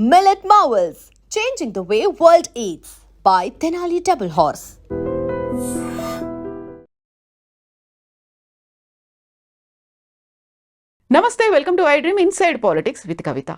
Millet Marvels, changing the way world eats by Tenali Double Horse. నమస్తే, welcome to I dream inside politics with Kavitha.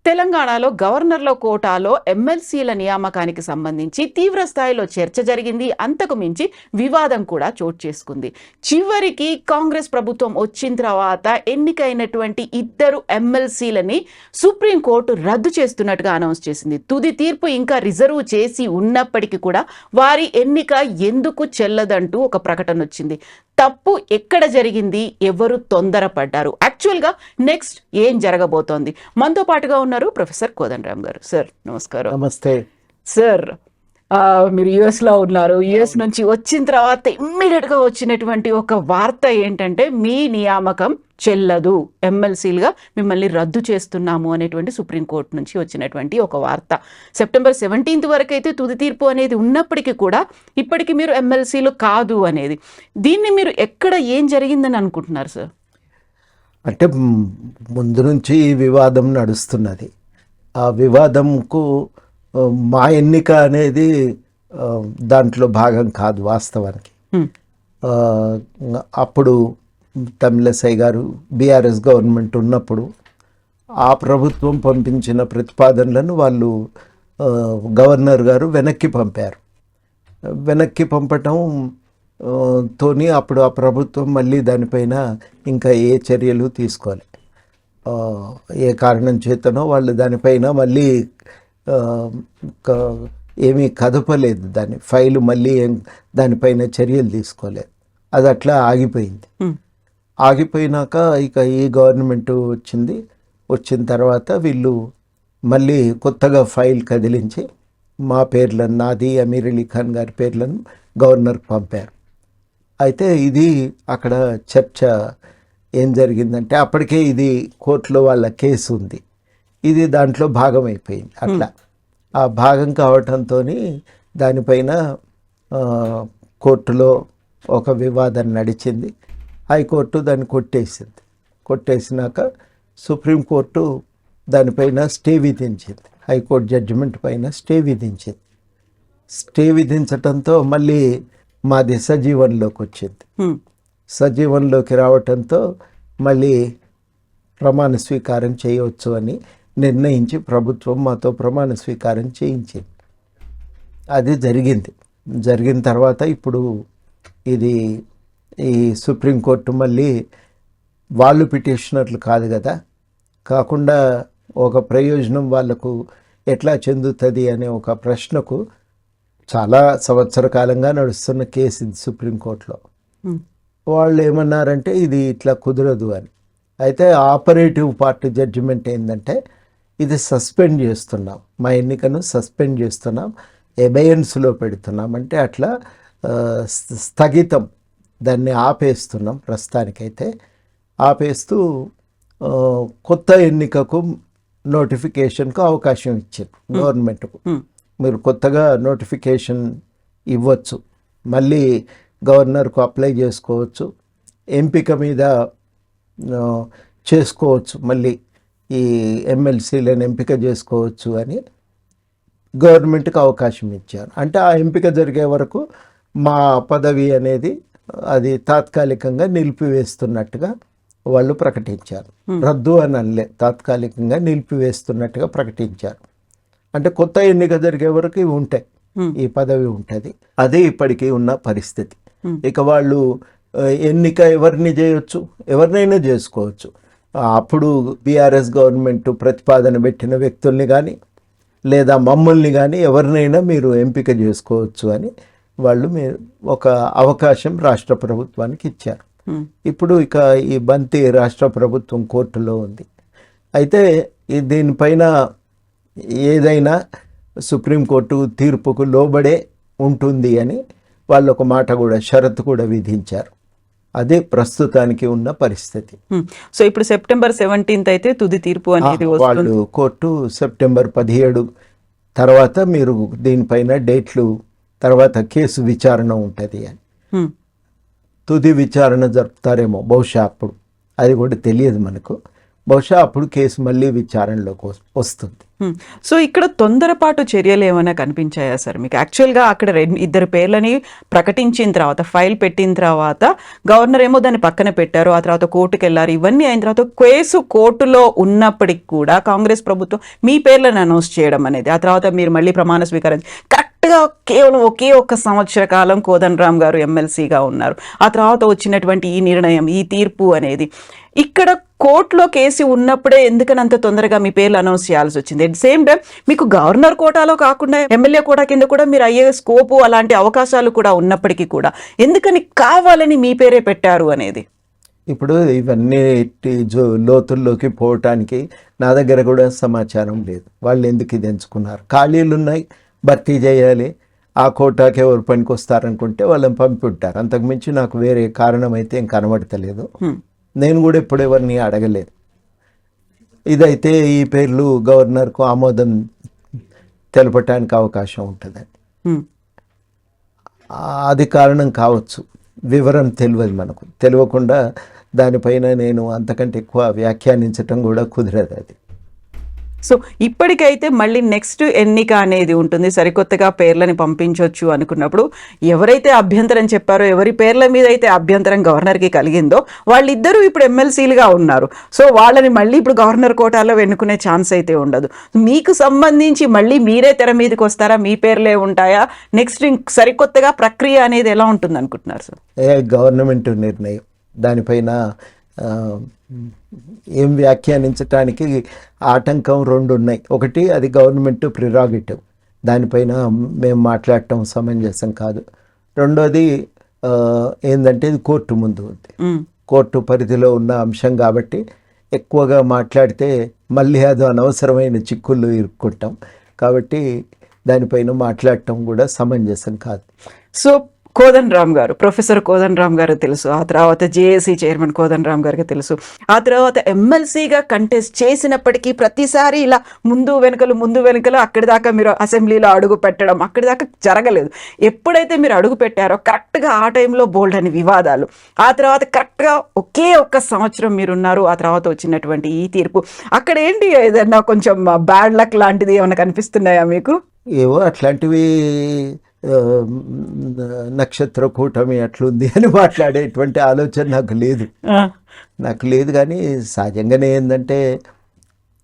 తెలంగాణలో గవర్నర్ల కోటాలో ఎమ్మెల్సీల నియామకానికి సంబంధించి తీవ్ర స్థాయిలో చర్చ జరిగింది. అంతకు మించి వివాదం కూడా చోటు చేసుకుంది. చివరికి కాంగ్రెస్ ప్రభుత్వం వచ్చిన తర్వాత ఎన్నికైనటువంటి 2 ఎమ్మెల్సీలని సుప్రీంకోర్టు రద్దు చేస్తున్నట్టుగా అనౌన్స్ చేసింది. తుది తీర్పు ఇంకా రిజర్వ్ చేసి ఉన్నప్పటికీ కూడా వారి ఎన్నిక ఎందుకు చెల్లదంటూ ఒక ప్రకటన వచ్చింది. తప్పు ఎక్కడ జరిగింది, ఎవరు తొందరపడ్డారు, యాక్చువల్గా నెక్స్ట్ ఏం జరగబోతోంది? మనతో పాటుగా ఉన్నారు ప్రొఫెసర్ కోదండరామ్ గారు. సార్ నమస్కారం. నమస్తే సార్. మీరు యుఎస్లో ఉన్నారు. యుఎస్ నుంచి వచ్చిన తర్వాత ఇమ్మీడియట్గా వచ్చినటువంటి ఒక వార్త ఏంటంటే మీ నియామకం చెల్లదు, ఎమ్మెల్సీలుగా మిమ్మల్ని రద్దు చేస్తున్నాము అనేటువంటి సుప్రీంకోర్టు నుంచి వచ్చినటువంటి ఒక వార్త. సెప్టెంబర్ 17 వరకు అయితే తుది తీర్పు అనేది ఉన్నప్పటికీ కూడా ఇప్పటికీ మీరు ఎమ్మెల్సీలు కాదు అనేది, దీన్ని మీరు ఎక్కడ ఏం జరిగిందని అనుకుంటున్నారు సార్? అంటే ముందు నుంచి ఈ వివాదం నడుస్తున్నది. ఆ వివాదంకు మా ఎన్నిక అనేది దాంట్లో భాగం కాదు వాస్తవానికి. అప్పుడు తమిళసై గారు బీఆర్ఎస్ గవర్నమెంట్ ఉన్నప్పుడు ఆ ప్రభుత్వం పంపించిన ప్రతిపాదనలను వాళ్ళు గవర్నర్ గారు వెనక్కి పంపారు. వెనక్కి పంపటం తోని అప్పుడు ఆ ప్రభుత్వం మళ్ళీ దానిపైన ఇంకా ఏ చర్యలు తీసుకోవాలి. ఏ కారణం చేతనో వాళ్ళు దానిపైన మళ్ళీ ఏమీ కదపలేదు, దాని ఫైలు మళ్ళీ దానిపైన చర్యలు తీసుకోలేదు. అది అట్లా ఆగిపోయింది. ఆగిపోయినాక ఇక ఈ గవర్నమెంట్ వచ్చిన తర్వాత వీళ్ళు మళ్ళీ కొత్తగా ఫైల్ కదిలించి మా పేర్లను, నాది అమీర్ అలీ ఖాన్ గారి పేర్లను గవర్నర్కి పంపారు. అయితే ఇది అక్కడ చర్చ ఏం జరిగిందంటే అప్పటికే ఇది కోర్టులో వాళ్ళ కేసు ఉంది, ఇది దాంట్లో భాగం అయిపోయింది. అట్లా ఆ భాగం కావటంతో దానిపైన కోర్టులో ఒక వివాదం నడిచింది. హైకోర్టు దాన్ని కొట్టేసినాక సుప్రీంకోర్టు దానిపైన స్టే విధించింది. హైకోర్టు జడ్జిమెంట్ పైన స్టే విధించింది. స్టే విధించటంతో మళ్ళీ మాది సజీవన్లోకి వచ్చింది. సజీవన్లోకి రావటంతో మళ్ళీ ప్రమాణ స్వీకారం చేయవచ్చు అని నిర్ణయించి ప్రభుత్వం మాతో ప్రమాణ స్వీకారం చేయించింది. అది జరిగింది. జరిగిన తర్వాత ఇప్పుడు ఇది ఈ సుప్రీంకోర్టు మళ్ళీ వాళ్ళు పిటిషనర్లు కాదు కదా, కాకుండా ఒక ప్రయోజనం వాళ్ళకు ఎట్లా చెందుతుంది అనే ఒక ప్రశ్నకు చాలా సంవత్సర కాలంగా నడుస్తున్న కేసు ఇది సుప్రీంకోర్టులో. వాళ్ళు ఏమన్నారంటే ఇది ఇట్లా కుదరదు అని. అయితే ఆపరేటివ్ పార్ట్ జడ్జిమెంట్ ఏంటంటే ఇది సస్పెండ్ చేస్తున్నాం, మా ఎన్నికను సస్పెండ్ చేస్తున్నాం, ఎబయన్స్లో పెడుతున్నాం, అంటే అట్లా స్థగితం, దాన్ని ఆపేస్తున్నాం. ప్రస్తుతానికైతే ఆపేస్తూ కొత్త ఎన్నికకు నోటిఫికేషన్కు అవకాశం ఇచ్చారు గవర్నమెంట్కు. మీరు కొత్తగా నోటిఫికేషన్ ఇవ్వచ్చు, మళ్ళీ గవర్నర్కు అప్లై చేసుకోవచ్చు, ఎంపిక మీద చేసుకోవచ్చు, మళ్ళీ ఈ ఎమ్మెల్సీలను ఎంపిక చేసుకోవచ్చు అని గవర్నమెంట్కి అవకాశం ఇచ్చారు. అంటే ఆ ఎంపిక జరిగే వరకు మా పదవి అనేది అది తాత్కాలికంగా నిలిపివేస్తున్నట్టుగా వాళ్ళు ప్రకటించారు. రద్దు అని అనలే, తాత్కాలికంగా నిలిపివేస్తున్నట్టుగా ప్రకటించారు. అంటే కొత్త ఎన్నిక జరిగే వరకు ఇవి ఉంటాయి, ఈ పదవి ఉంటుంది. అదే ఇప్పటికీ ఉన్న పరిస్థితి. ఇక వాళ్ళు ఎన్నిక ఎవరిని చేయొచ్చు, ఎవరినైనా చేసుకోవచ్చు. అప్పుడు బీఆర్ఎస్ గవర్నమెంట్ ప్రతిపాదన పెట్టిన వ్యక్తుల్ని కానీ లేదా మమ్మల్ని కానీ ఎవరినైనా మీరు ఎంపిక చేసుకోవచ్చు అని వాళ్ళు ఒక అవకాశం రాష్ట్ర ప్రభుత్వానికి ఇచ్చారు. ఇప్పుడు ఇక ఈ బంతి రాష్ట్ర ప్రభుత్వం కోర్టులో ఉంది. అయితే దీనిపైన ఏదైనా సుప్రీంకోర్టు తీర్పుకు లోబడే ఉంటుంది అని వాళ్ళు ఒక మాట కూడా, షరతు కూడా విధించారు. అదే ప్రస్తుతానికి ఉన్న పరిస్థితి. సో ఇప్పుడు సెప్టెంబర్ 17 అయితే తుది తీర్పు అనేది వాళ్ళు కోర్టు సెప్టెంబర్ 17 తర్వాత మీరు దీనిపైన డేట్లు తర్వాత కేసు విచారణ ఉంటుంది అని. తుది విచారణ జరుపుతారేమో బహుశా అప్పుడు, అది కూడా తెలియదు మనకు. బహుశా అప్పుడు కేసు మళ్ళీ విచారణలోకి వస్తుంది. సో ఇక్కడ తొందరపాటు చర్యలు ఏమైనా కనిపించాయా సార్ మీకు? యాక్చువల్గా అక్కడ ఇద్దరు పేర్లని ప్రకటించిన తర్వాత, ఫైల్ పెట్టిన తర్వాత గవర్నర్ ఏమో దాన్ని పక్కన పెట్టారు, ఆ తర్వాత కోర్టుకు వెళ్ళారు. ఇవన్నీ అయిన తర్వాత కేసు కోర్టులో ఉన్నప్పటికి కూడా కాంగ్రెస్ ప్రభుత్వం మీ పేర్లను అనౌన్స్ చేయడం అనేది, ఆ తర్వాత మీరు మళ్ళీ ప్రమాణ స్వీకారం కరెక్ట్గా కేవలం ఒకే ఒక్క సంవత్సర కాలం కోదండరామ్ గారు ఎమ్మెల్సీగా ఉన్నారు. ఆ తర్వాత వచ్చినటువంటి ఈ నిర్ణయం, ఈ తీర్పు అనేది ఇక్కడ కోర్టులో కేసు ఉన్నప్పుడే ఎందుకని అంత తొందరగా మీ పేర్లు అనౌన్స్ చేయాల్సి వచ్చింది? అట్ సేమ్ టైం మీకు గవర్నర్ కోటాలో కాకుండా ఎమ్మెల్యే కోటా కింద కూడా మీరు అయ్యే స్కోపు అలాంటి అవకాశాలు కూడా ఉన్నప్పటికీ కూడా ఎందుకని కావాలని మీ పేరే పెట్టారు అనేది? ఇప్పుడు ఇవన్నీ లోతుల్లోకి పోవటానికి నా దగ్గర కూడా సమాచారం లేదు. వాళ్ళు ఎందుకు ఇది ఎంచుకున్నారు? ఖాళీలు ఉన్నాయి, భర్తీ చేయాలి, ఆ కోటాకి ఎవరు పనికి వస్తారనుకుంటే వాళ్ళని పంపిఉంటారు. అంతకుమించి నాకు వేరే కారణం అయితే ఏం కనబడతలేదు. నేను కూడా ఇప్పుడు ఎవరిని అడగలేదు. ఇదైతే ఈ పేర్లు గవర్నర్కు ఆమోదం తెలపటానికి అవకాశం ఉంటుందని, అది కారణం కావచ్చు. వివరం తెలియదు మనకు. తెలియకుండా దానిపైన నేను అంతకంటే ఎక్కువ వ్యాఖ్యానించటం కూడా కుదరదు. అది సో ఇప్పటికైతే మళ్ళీ నెక్స్ట్ ఎన్నిక అనేది ఉంటుంది, సరికొత్తగా పేర్లని పంపించవచ్చు అనుకున్నప్పుడు ఎవరైతే అభ్యంతరం చెప్పారో, ఎవరి పేర్ల మీద అయితే అభ్యంతరం గవర్నర్కి కలిగిందో వాళ్ళిద్దరూ ఇప్పుడు ఎమ్మెల్సీలుగా ఉన్నారు. సో వాళ్ళని మళ్ళీ ఇప్పుడు గవర్నర్ కోటాలో ఎన్నుకునే ఛాన్స్ అయితే ఉండదు. మీకు సంబంధించి మళ్ళీ మీరే తెర మీదకి వస్తారా? మీ పేర్లే ఉంటాయా? నెక్స్ట్ సరికొత్తగా ప్రక్రియ అనేది ఎలా ఉంటుంది అనుకుంటున్నారు సార్? గవర్నమెంట్ నిర్ణయం, దానిపైన ఏం వ్యాఖ్యానించటానికి ఆటంకం రెండు ఉన్నాయి. ఒకటి, అది గవర్నమెంట్ ప్రిరాగేటివ్, దానిపైన మేము మాట్లాడటం సమంజసం కాదు. రెండోది ఏంటంటే ఇది కోర్టు ముందు ఉంది, కోర్టు పరిధిలో ఉన్న అంశం కాబట్టి ఎక్కువగా మాట్లాడితే మళ్ళీ అది అనవసరమైన చిక్కుళ్ళు ఇరుక్కుంటాం. కాబట్టి దానిపైన మాట్లాడటం కూడా సమంజసం కాదు. సో కోదండరామ్ గారు, ప్రొఫెసర్ కోదండరామ్ గారు తెలుసు, ఆ తర్వాత జేఏసీ చైర్మన్ కోదండరామ్ గారికి తెలుసు, ఆ తర్వాత ఎమ్మెల్సీగా కంటెస్ట్ చేసినప్పటికీ ప్రతిసారి ఇలా ముందు వెనుకలు అక్కడి దాకా మీరు అసెంబ్లీలో అడుగు పెట్టడం అక్కడి దాకా జరగలేదు. ఎప్పుడైతే మీరు అడుగు పెట్టారో కరెక్ట్గా ఆ టైంలో బోల్డ్ అని వివాదాలు, ఆ తర్వాత కరెక్ట్గా ఒకే ఒక్క సంవత్సరం మీరున్నారు, ఆ తర్వాత వచ్చినటువంటి ఈ తీర్పు, అక్కడ ఏంటి ఏదన్నా కొంచెం బ్యాడ్ లక్ లాంటిది ఏమైనా కనిపిస్తున్నాయా మీకు? ఏవో అట్లాంటివి నక్షత్ర కూటమి అట్లుంది అని మాట్లాడేటువంటి ఆలోచన నాకు లేదు. కానీ సహజంగానే ఏంటంటే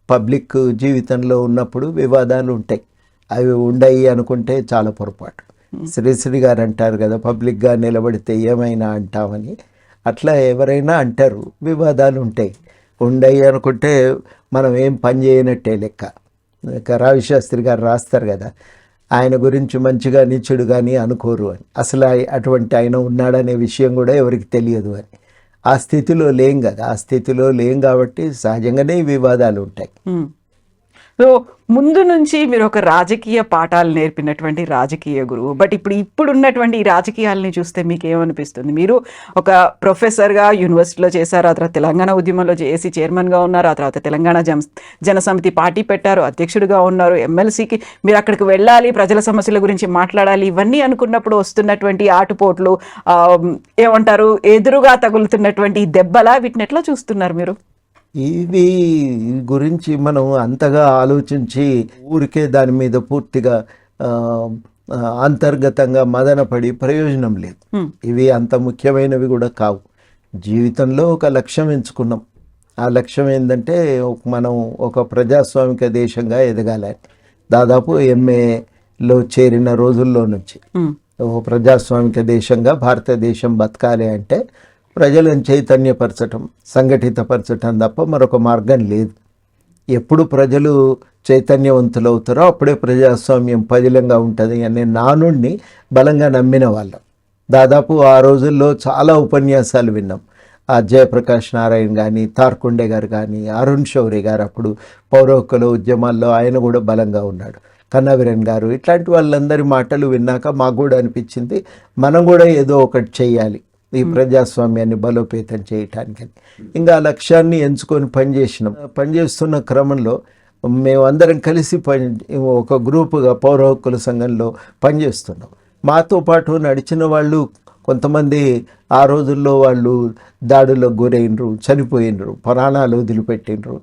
పబ్లిక్ జీవితంలో ఉన్నప్పుడు వివాదాలు ఉంటాయి. అవి ఉండయి అనుకుంటే చాలా పొరపాటు. శ్రీశ్రీ గారు అంటారు కదా, పబ్లిక్గా నిలబడితే ఏమైనా అంటామని. అట్లా ఎవరైనా అంటారు, వివాదాలు ఉంటాయి. ఉండయి అనుకుంటే మనం ఏం పని చేయనట్టే లెక్క. రావిశాస్త్రి గారు రాస్తారు కదా, ఆయన గురించి మంచిగా నీచుడు కానీ అనుకోరు అని. అసలు అటువంటి ఆయన ఉన్నాడనే విషయం కూడా ఎవరికి తెలియదు అని. ఆ స్థితిలో లేం కదా, ఆ స్థితిలో లేం కాబట్టి సహజంగానే వివాదాలు ఉంటాయి. సో ముందు నుంచి మీరు ఒక రాజకీయ పాఠాలు నేర్పినటువంటి రాజకీయ గురువు, బట్ ఇప్పుడు ఉన్నటువంటి ఈ రాజకీయాలని చూస్తే మీకు ఏమనిపిస్తుంది? మీరు ఒక ప్రొఫెసర్గా యూనివర్సిటీలో చేశారు, ఆ తర్వాత తెలంగాణ ఉద్యమంలో జేఏసీ చైర్మన్గా ఉన్నారు, ఆ తర్వాత తెలంగాణ జనసమితి పార్టీ పెట్టారు, అధ్యక్షుడిగా ఉన్నారు, ఎమ్మెల్సీకి మీరు అక్కడికి వెళ్ళాలి, ప్రజల సమస్యల గురించి మాట్లాడాలి, ఇవన్నీ అనుకున్నప్పుడు వస్తున్నటువంటి ఆటుపోట్లు, ఏమంటారు, ఎదురుగా తగులుతున్నటువంటి దెబ్బలా, వీటిని ఎట్లా చూస్తున్నారు మీరు? ఇవి గురించి మనం అంతగా ఆలోచించి ఊరికే దాని మీద పూర్తిగా అంతర్గతంగా మదనపడి ప్రయోజనం లేదు. ఇవి అంత ముఖ్యమైనవి కూడా కావు. జీవితంలో ఒక లక్ష్యం ఎంచుకున్నాం. ఆ లక్ష్యం ఏంటంటే మనం ఒక ప్రజాస్వామిక దేశంగా ఎదగాలని. దాదాపు ఎంఏలో చేరిన రోజుల్లో నుంచి ఒక ప్రజాస్వామిక దేశంగా భారతదేశం బతకాలి అంటే ప్రజలను చైతన్యపరచటం, సంఘటితపరచటం తప్ప మరొక మార్గం లేదు. ఎప్పుడు ప్రజలు చైతన్యవంతులు అవుతారో అప్పుడే ప్రజాస్వామ్యం పదిలంగా ఉంటుంది అనే నానుడిని బలంగా నమ్మిన వాళ్ళం. దాదాపు ఆ రోజుల్లో చాలా ఉపన్యాసాలు విన్నాం. ఆ జయప్రకాష్ నారాయణ కానీ, తార్కుండే గారు కానీ, అరుణ్ శౌరి గారు అప్పుడు పౌర హక్కుల ఉద్యమాల్లో ఆయన కూడా బలంగా ఉన్నాడు, కన్నవీరన్ గారు, ఇట్లాంటి వాళ్ళందరి మాటలు విన్నాక మాకు కూడా అనిపించింది మనం కూడా ఏదో ఒకటి చేయాలి ఈ ప్రజాస్వామ్యాన్ని బలోపేతం చేయటానికని. ఇంకా ఆ లక్ష్యాన్ని ఎంచుకొని పనిచేస్తున్న క్రమంలో మేమందరం కలిసి ఒక గ్రూపుగా పౌర హక్కుల సంఘంలో పనిచేస్తున్నాం. మాతో పాటు నడిచిన వాళ్ళు కొంతమంది ఆ రోజుల్లో వాళ్ళు దాడులకు గురైనరు, చనిపోయినరు, ప్రాణాలు వదిలిపెట్టినరు.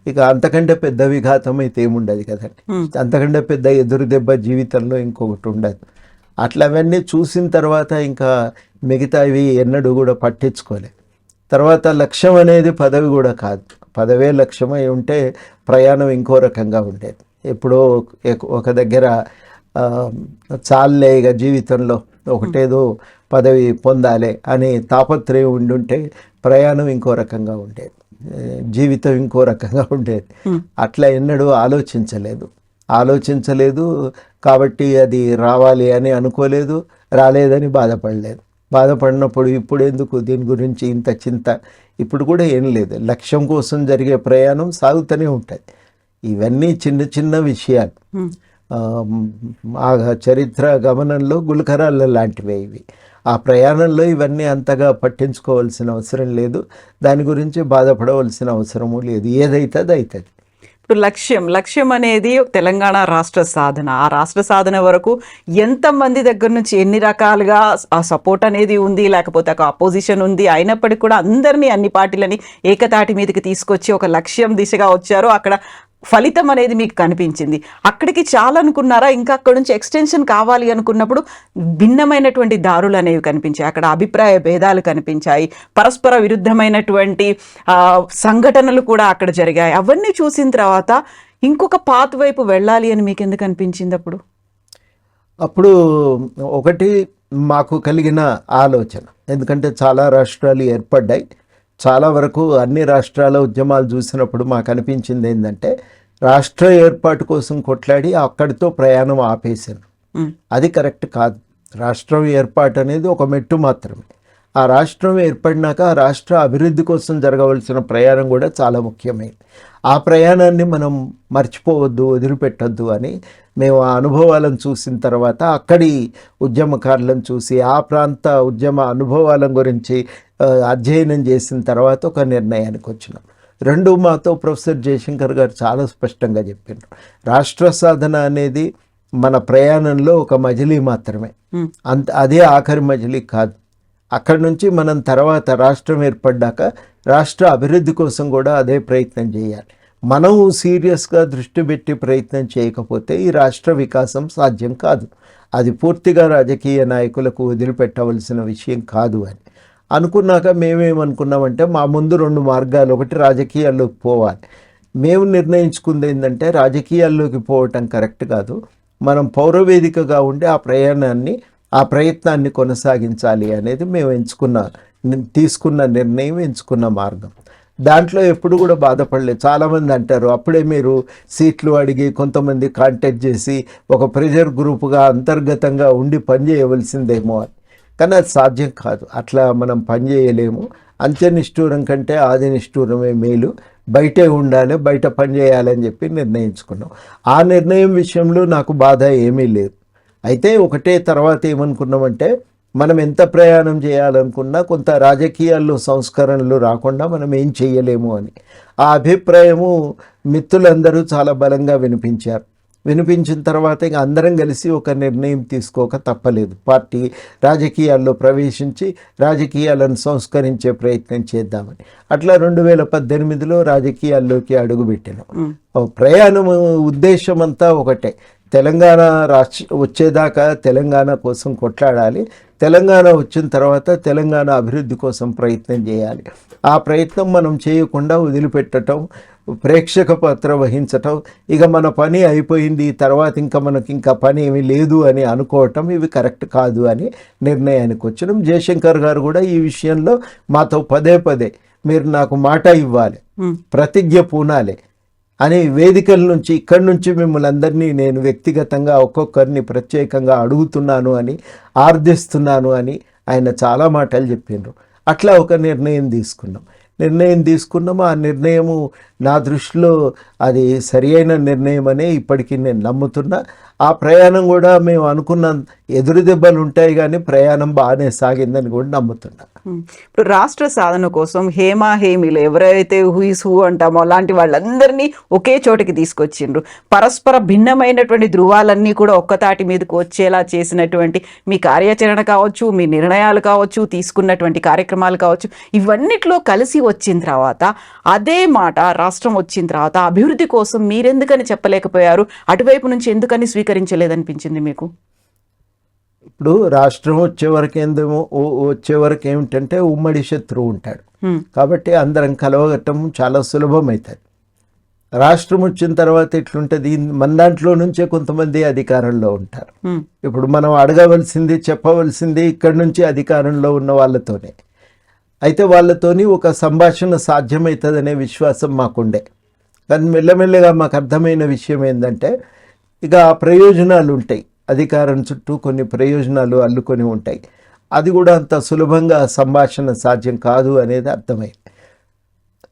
ఇక అంతకంటే పెద్ద విఘాతం అయితే ఏముండదు కదండి. అంతకంటే పెద్ద ఎదురు దెబ్బ జీవితంలో ఇంకొకటి ఉండదు. అట్లా అవన్నీ చూసిన తర్వాత ఇంకా మిగతావి ఎన్నడూ కూడా పట్టించుకోలే. తర్వాత లక్ష్యం అనేది పదవి కూడా కాదు. పదవే లక్ష్యమై ఉంటే ప్రయాణం ఇంకో రకంగా ఉండేది. ఎప్పుడో ఒక దగ్గర చాలే ఇక జీవితంలో ఒకటేదో పదవి పొందాలి అనే తాపత్రయం ఉండుంటే ప్రయాణం ఇంకో రకంగా ఉండేది, జీవితం ఇంకో రకంగా ఉండేది. అట్లా ఎన్నడూ ఆలోచించలేదు కాబట్టి అది రావాలి అని అనుకోలేదు, రాలేదని బాధపడినప్పుడు ఇప్పుడు ఎందుకు దీని గురించి ఇంత చింత? ఇప్పుడు కూడా ఏం లేదు. లక్ష్యం కోసం జరిగే ప్రయాణం సాగుతూనే ఉంటుంది. ఇవన్నీ చిన్న చిన్న విషయాలు. ఆ చరిత్ర గమనంలో గులకరాళ్ళ లాంటివే ఇవి. ఆ ప్రయాణంలో ఇవన్నీ అంతగా పట్టించుకోవాల్సిన అవసరం లేదు, దాని గురించి బాధపడవలసిన అవసరము లేదు. ఏదైతే అది అవుతుంది. ఇప్పుడు లక్ష్యం అనేది తెలంగాణ రాష్ట్ర సాధన. ఆ రాష్ట్ర సాధన వరకు ఎంతమంది దగ్గర నుంచి ఎన్ని రకాలుగా ఆ సపోర్ట్ అనేది ఉంది, లేకపోతే ఒక అపోజిషన్ ఉంది, అయినప్పటికీ కూడా అందరినీ, అన్ని పార్టీలని ఏకతాటి మీదకి తీసుకొచ్చి ఒక లక్ష్యం దిశగా వచ్చారు. అక్కడ ఫలితం అనేది మీకు కనిపించింది. అక్కడికి చాలా అనుకున్నారా? ఇంకా అక్కడ నుంచి ఎక్స్టెన్షన్ కావాలి అనుకున్నప్పుడు భిన్నమైనటువంటి దారులు అనేవి కనిపించాయి. అక్కడ అభిప్రాయ భేదాలు కనిపించాయి, పరస్పర విరుద్ధమైనటువంటి సంఘటనలు కూడా అక్కడ జరిగాయి. అవన్నీ చూసిన తర్వాత ఇంకొక పాత్ వైపు వెళ్ళాలి అని మీకు ఎందుకు అనిపించింది? అప్పుడు ఒకటి మాకు కలిగిన ఆలోచన, ఎందుకంటే చాలా రాష్ట్రాలు ఏర్పడ్డాయి. చాలా వరకు అన్ని రాష్ట్రాల ఉద్యమాలు చూసినప్పుడు మాకు అనిపించింది ఏంటంటే, రాష్ట్ర ఏర్పాటు కోసం కొట్లాడి అక్కడితో ప్రయాణం ఆపేశారు. అది కరెక్ట్ కాదు. రాష్ట్రం ఏర్పాటు అనేది ఒక మెట్టు మాత్రమే. ఆ రాష్ట్రం ఏర్పడినాక ఆ రాష్ట్ర అభివృద్ధి కోసం జరగవలసిన ప్రయాణం కూడా చాలా ముఖ్యమైనది. ఆ ప్రయాణాన్ని మనం మర్చిపోవద్దు, వదిలిపెట్టద్దు అని మేము ఆ అనుభవాలను చూసిన తర్వాత, అక్కడి ఉద్యమకారులను చూసి ఆ ప్రాంత ఉద్యమ అనుభవాల గురించి అధ్యయనం చేసిన తర్వాత ఒక నిర్ణయానికి వచ్చినాం. రెండు, మాతో ప్రొఫెసర్ జయశంకర్ గారు చాలా స్పష్టంగా చెప్పారు, రాష్ట్ర సాధన అనేది మన ప్రయాణంలో ఒక మజిలీ మాత్రమే, అదే ఆఖరి మజిలీ కాదు. అక్కడి నుంచి మనం తర్వాత రాష్ట్రం ఏర్పడ్డాక రాష్ట్ర అభివృద్ధి కోసం కూడా అదే ప్రయత్నం చేయాలి. మనం సీరియస్గా దృష్టి పెట్టి ప్రయత్నం చేయకపోతే ఈ రాష్ట్ర వికాసం సాధ్యం కాదు. అది పూర్తిగా రాజకీయ నాయకులకు వదిలిపెట్టవలసిన విషయం కాదు అని అనుకున్నాక మేమేమనుకున్నామంటే, మా ముందు రెండు మార్గాలు. ఒకటి, రాజకీయాల్లోకి పోవాలి. మేము నిర్ణయించుకుంది ఏంటంటే, రాజకీయాల్లోకి పోవటం కరెక్ట్ కాదు, మనం పౌరవేదికగా ఉండి ఆ ప్రయత్నాన్ని కొనసాగించాలి అనేది మేము తీసుకున్న నిర్ణయం, ఎంచుకున్న మార్గం. దాంట్లో ఎప్పుడు కూడా బాధపడలేదు. చాలామంది అంటారు, అప్పుడే మీరు సీట్లు అడిగి కొంతమంది కాంటాక్ట్ చేసి ఒక ప్రెజర్ గ్రూపుగా అంతర్గతంగా ఉండి పనిచేయవలసిందేమో అని. కానీ అది సాధ్యం కాదు. అట్లా మనం పనిచేయలేము. అంత్యనిష్ఠూరం కంటే ఆది నిష్ఠూరమే మేలు, బయటే ఉండాలి, బయట పనిచేయాలని చెప్పి నిర్ణయించుకున్నాం. ఆ నిర్ణయం విషయంలో నాకు బాధ ఏమీ లేదు. అయితే ఒకటే తర్వాత ఏమనుకున్నామంటే, మనం ఎంత ప్రయాణం చేయాలనుకున్నా కొంత రాజకీయాల్లో సంస్కరణలు రాకుండా మనం ఏం చేయలేము అని. ఆ అభిప్రాయము మిత్రులందరూ చాలా బలంగా వినిపించిన తర్వాత ఇక అందరం కలిసి ఒక నిర్ణయం తీసుకోక తప్పలేదు. పార్టీ రాజకీయాల్లో ప్రవేశించి రాజకీయాలను సంస్కరించే ప్రయత్నం చేద్దామని. అట్లా 2018లో రాజకీయాల్లోకి అడుగుపెట్టాను. ప్రయాణం ఉద్దేశం అంతా ఒకటే, తెలంగాణ వచ్చేదాకా తెలంగాణ కోసం కొట్లాడాలి, తెలంగాణ వచ్చిన తర్వాత తెలంగాణ అభివృద్ధి కోసం ప్రయత్నం చేయాలి. ఆ ప్రయత్నం మనం చేయకుండా వదిలిపెట్టడం, ప్రేక్షక పాత్ర వహించటం, ఇక మన పని అయిపోయింది, తర్వాత మనకి ఇంకా పని ఏమీ లేదు అని అనుకోవటం, ఇవి కరెక్ట్ కాదు అని నిర్ణయానికి వచ్చినాం. జయశంకర్ గారు కూడా ఈ విషయంలో మాతో పదే మీరు నాకు మాట ఇవ్వాలి, ప్రతిజ్ఞ పూనాలి అని వేదికల నుంచి, ఇక్కడి నుంచి మిమ్మల్ని అందరినీ నేను వ్యక్తిగతంగా ఒక్కొక్కరిని ప్రత్యేకంగా అడుగుతున్నాను అని, ఆర్దిస్తున్నాను అని ఆయన చాలా మాటలు చెప్పినారు. అట్లా ఒక నిర్ణయం తీసుకున్నాం. ఆ నిర్ణయము నా దృష్టిలో అది సరి అయిన నిర్ణయం అనే ఇప్పటికీ నేను నమ్ముతున్నా. ఆ ప్రయాణం కూడా మేము అనుకున్న ఎదురు దెబ్బలు ఉంటాయి కానీ ప్రయాణం బాగానే సాగిందని కూడా నమ్ముతున్నా. ఇప్పుడు రాష్ట్ర సాధన కోసం హేమీలు ఎవరైతే హూయిస్ హూ అంటామో అలాంటి వాళ్ళందరినీ ఒకే చోటికి తీసుకొచ్చిండ్రు. పరస్పర భిన్నమైనటువంటి ధృవాలన్నీ కూడా ఒక్కతాటి మీదకి వచ్చేలా చేసినటువంటి మీ కార్యాచరణ కావచ్చు, మీ నిర్ణయాలు కావచ్చు, తీసుకున్నటువంటి కార్యక్రమాలు కావచ్చు, ఇవన్నిట్లో కలిసి వచ్చిన తర్వాత అదే మాట రాష్ట్రం వచ్చిన తర్వాత అభివృద్ధి కోసం మీరెందుకని చెప్పలేకపోయారు? అటువైపు నుంచి ఎందుకని స్వీకరించలేదనిపించింది మీకు? ఇప్పుడు రాష్ట్రం వచ్చే వరకు ఏమిటంటే ఉమ్మడి శత్రువు ఉంటాడు కాబట్టి అందరం కలవగట్టం చాలా సులభమవుతుంది. రాష్ట్రం వచ్చిన తర్వాత ఎట్లుంటుంది, మన దాంట్లో నుంచే కొంతమంది అధికారంలో ఉంటారు. ఇప్పుడు మనం అడగవలసింది చెప్పవలసింది ఇక్కడి నుంచి అధికారంలో ఉన్న వాళ్ళతోనే. అయితే వాళ్ళతోని ఒక సంభాషణ సాధ్యమవుతుందనే విశ్వాసం మాకుండే. కానీ మెల్లమెల్లగా మాకు అర్థమైన విషయం ఏంటంటే ఇక ప్రయోజనాలు ఉంటాయి, అధికారం చుట్టూ కొన్ని ప్రయోజనాలు అల్లుకొని ఉంటాయి. అది కూడా అంత సులభంగా సంభాషణ సాధ్యం కాదు అనేది అర్థమైంది.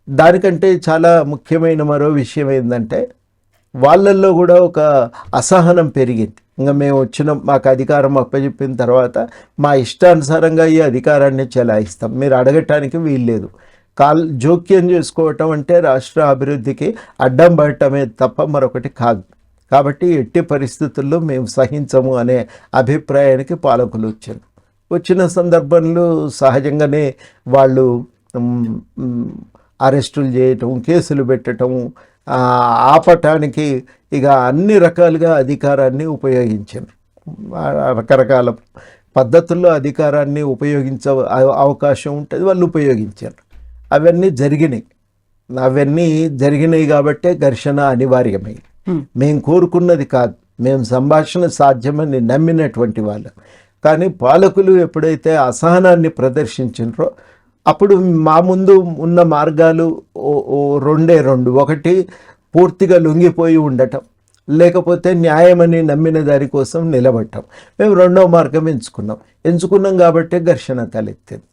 దానికంటే చాలా ముఖ్యమైన మరో విషయం ఏంటంటే వాళ్ళల్లో కూడా ఒక అసహనం పెరిగింది. ఇంకా మేము మాకు అధికారం అప్పచెప్పిన తర్వాత మా ఇష్టానుసారంగా ఈ అధికారాన్ని చెలాయిస్తాం, మీరు అడగటానికి వీల్లేదు. జోక్యం చేసుకోవటం అంటే రాష్ట్ర అభివృద్ధికి అడ్డం పడటమే తప్ప మరొకటి కాదు. కాబట్టి ఎట్టి పరిస్థితుల్లో మేము సహించము అనే అభిప్రాయానికి పాలకులు వచ్చిన సందర్భంలో సహజంగానే వాళ్ళు అరెస్టులు చేయటం, కేసులు పెట్టడం, ఆపటానికి ఇక అన్ని రకాలుగా అధికారాన్ని ఉపయోగించారు. రకరకాల పద్ధతుల్లో అధికారాన్ని అవకాశం ఉంటుంది, వాళ్ళు ఉపయోగించారు. అవన్నీ జరిగినాయి కాబట్టే ఘర్షణ అనివార్యమైంది. మేము కోరుకున్నది కాదు, మేము సంభాషణ సాధ్యమని నమ్మినటువంటి వాళ్ళం. కానీ పాలకులు ఎప్పుడైతే అసహనాన్ని ప్రదర్శించారో అప్పుడు మా ముందు ఉన్న మార్గాలు రెండు. ఒకటి పూర్తిగా లొంగిపోయి ఉండటం, లేకపోతే న్యాయమని నమ్మిన దాని కోసం నిలబడటం. మేము రెండవ మార్గం ఎంచుకున్నాం కాబట్టి ఘర్షణ తలెత్తింది.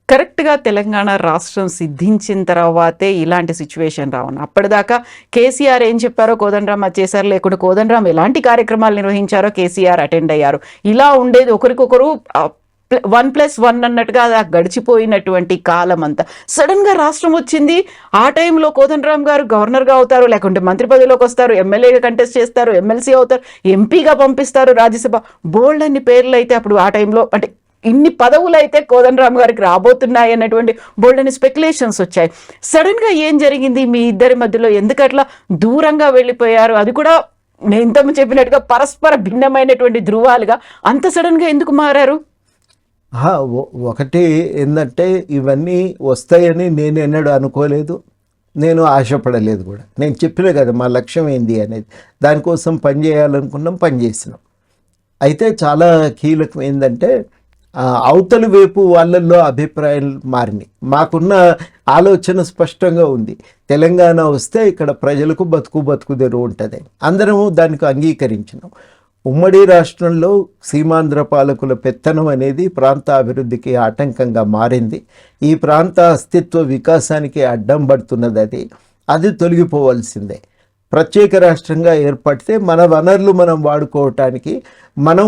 కరెక్ట్గా తెలంగాణ రాష్ట్రం సిద్ధించిన తర్వాతే ఇలాంటి సిచ్యువేషన్ రావను. అప్పటిదాకా కేసీఆర్ ఏం చెప్పారో కోదండరాం అది చేశారు, లేకుంటే కోదండరాం ఎలాంటి కార్యక్రమాలు నిర్వహించారో కేసీఆర్ అటెండ్ అయ్యారు. ఇలా ఉండేది, ఒకరికొకరు 1+1 అన్నట్టుగా గడిచిపోయినటువంటి కాలం అంతా. సడన్గా రాష్ట్రం వచ్చింది. ఆ టైంలో కోదండరాం గారు గవర్నర్గా అవుతారు, లేకుంటే మంత్రి పదవిలోకి వస్తారు, ఎమ్మెల్యేగా కంటెస్ట్ చేస్తారు, ఎమ్మెల్సీ అవుతారు, ఎంపీగా పంపిస్తారు రాజ్యసభ. బోల్డ్ అన్ని పేర్లు అయితే అప్పుడు ఆ టైంలో, అంటే ఇన్ని పదవులు అయితే కోదండరాం గారికి రాబోతున్నాయి అన్నటువంటి బోల్డ్ అని స్పెక్యులేషన్స్ వచ్చాయి. సడన్గా ఏం జరిగింది మీ ఇద్దరి మధ్యలో? ఎందుకట్లా దూరంగా వెళ్ళిపోయారు? అది కూడా నేను ఇంతకు చెప్పినట్టుగా పరస్పర భిన్నమైనటువంటి ధృవాలుగా అంత సడన్గా ఎందుకు మారారు? ఒకటి ఏంటంటే ఇవన్నీ వస్తాయని నేను ఎన్నడూ అనుకోలేదు, నేను ఆశపడలేదు కూడా. నేను చెప్పిన కదా మా లక్ష్యం ఏంది అనేది, దానికోసం పనిచేసినాం. అయితే చాలా కీలకం ఏంటంటే అవతలి వైపు వాళ్ళల్లో అభిప్రాయాలు మారినాయి. మాకున్న ఆలోచన స్పష్టంగా ఉంది, తెలంగాణ వస్తే ఇక్కడ ప్రజలకు బతుకు తెరువు ఉంటుంది. అందరము దానికి అంగీకరించినాం. ఉమ్మడి రాష్ట్రంలో సీమాంధ్ర పాలకుల పెత్తనం అనేది ప్రాంత అభివృద్ధికి ఆటంకంగా మారింది. ఈ ప్రాంత అస్తిత్వ వికాసానికి అడ్డం పడుతున్నది. అది తొలగిపోవాల్సిందే. ప్రత్యేక రాష్ట్రంగా ఏర్పడితే మన వనరులు మనం వాడుకోవటానికి, మన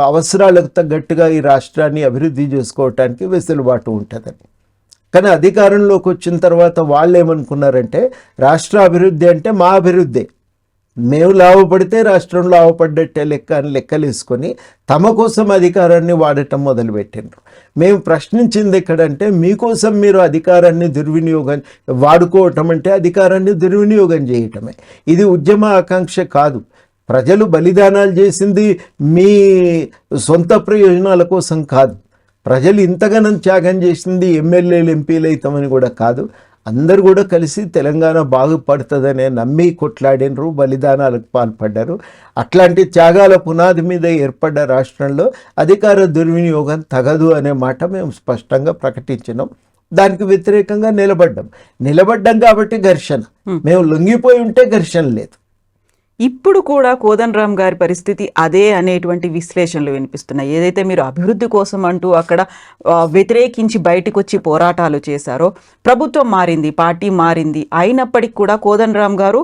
అవసరాలకు తగ్గట్టుగా ఈ రాష్ట్రాన్ని అభివృద్ధి చేసుకోవటానికి వెసులుబాటు ఉంటుందని. కానీ అధికారంలోకి వచ్చిన తర్వాత వాళ్ళు ఏమనుకున్నారంటే రాష్ట్ర అభివృద్ధి అంటే మా అభివృద్ధి, మేము లాభపడితే రాష్ట్రం లాభపడ్డట్టే లెక్కలు వేసుకొని తమ కోసం అధికారాన్ని వాడటం మొదలుపెట్టిండ్రు. మేము ప్రశ్నించింది ఎక్కడంటే మీకోసం మీరు అధికారాన్ని వాడుకోవటం అంటే అధికారాన్ని దుర్వినియోగం చేయటమే. ఇది ఉద్యమ ఆకాంక్ష కాదు. ప్రజలు బలిదానాలు చేసింది మీ సొంత ప్రయోజనాల కోసం కాదు. ప్రజలు ఇంతగానం త్యాగం చేసింది ఎమ్మెల్యేలు ఎంపీలు అవుతామని కూడా కాదు. అందరూ కూడా కలిసి తెలంగాణ బాగుపడుతుందనే నమ్మి కొట్లాడినరు, బలిదానాలకు పాల్పడ్డారు. అట్లాంటి త్యాగాల పునాది మీద ఏర్పడ్డ రాష్ట్రంలో అధికార దుర్వినియోగం తగదు అనే మాట మేము స్పష్టంగా ప్రకటించినాం. దానికి వ్యతిరేకంగా నిలబడ్డాం కాబట్టి ఘర్షణ. మేము లొంగిపోయి ఉంటే ఘర్షణ లేదు. ఇప్పుడు కూడా కోదండరామ్ గారి పరిస్థితి అదే అనేటువంటి విశ్లేషణలు వినిపిస్తున్నాయి. ఏదైతే మీరు అభివృద్ధి కోసం అంటూ అక్కడ వ్యతిరేకించి బయటకు వచ్చి పోరాటాలు చేశారో, ప్రభుత్వం మారింది, పార్టీ మారింది, అయినప్పటికీ కూడా కోదండరామ్ గారు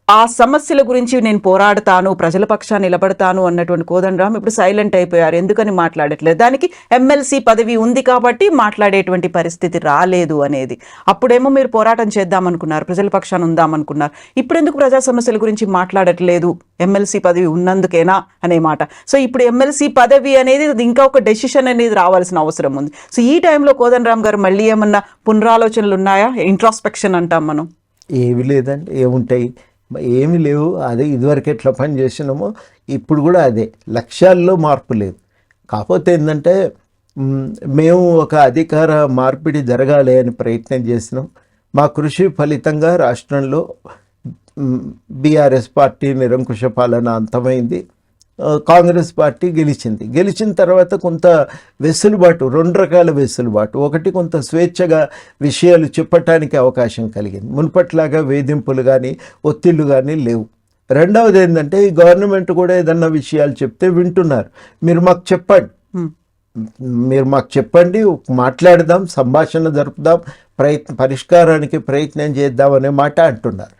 ఆ సమస్యల గురించి నేను పోరాడతాను, ప్రజల పక్షాన్ని నిలబడతాను అన్నటువంటి కోదండరామ్ ఇప్పుడు సైలెంట్ అయిపోయారు. ఎందుకని మాట్లాడట్లేదు? దానికి ఎమ్మెల్సీ పదవి ఉంది కాబట్టి మాట్లాడేటువంటి పరిస్థితి రాలేదు అనేది. అప్పుడేమో మీరు పోరాటం చేద్దామనుకున్నారు, ప్రజల పక్షాన్ని ఉందామనుకున్నారు. ఇప్పుడు ఎందుకు ప్రజా సమస్యల గురించి మాట్లాడట్లేదు? ఎమ్మెల్సీ పదవి ఉన్నందుకేనా అనే మాట. సో ఇప్పుడు ఎమ్మెల్సీ పదవి అనేది ఇంకా ఒక డెసిషన్ అనేది రావాల్సిన అవసరం ఉంది. సో ఈ టైంలో కోదండరామ్ గారు మళ్ళీ ఏమన్నా పునరాలోచనలు ఉన్నాయా? ఇంట్రాస్పెక్షన్ అంటాం మనం. ఏమి లేదండి, ఏముంటాయి, ఏమి లేవు. అదే ఇదివరకు ఎట్లా పని చేసినామో ఇప్పుడు కూడా అదే, లక్ష్యాల్లో మార్పు లేదు. కాకపోతే ఏంటంటే మేము ఒక అధికార మార్పిడి జరగాలి అని ప్రయత్నం చేసినాం. మా కృషి ఫలితంగా రాష్ట్రంలో బీఆర్ఎస్ పార్టీ నిరంకుశ పాలన అంతమైంది, కాంగ్రెస్ పార్టీ గెలిచింది. గెలిచిన తర్వాత కొంత వెసులుబాటు, రెండు రకాల వెసులుబాటు. ఒకటి, కొంత స్వేచ్ఛగా విషయాలు చెప్పటానికి అవకాశం కలిగింది. మునుపట్లాగా వేధింపులు కానీ ఒత్తిళ్లు కానీ లేవు. రెండవది ఏంటంటే ఈ గవర్నమెంట్ కూడా ఏదన్నా విషయాలు చెప్తే వింటున్నారు. మీరు మాకు చెప్పండి, మాట్లాడదాం, సంభాషణ జరుపుదాం, పరిష్కారానికి ప్రయత్నం చేద్దాం అనే మాట అంటున్నారు.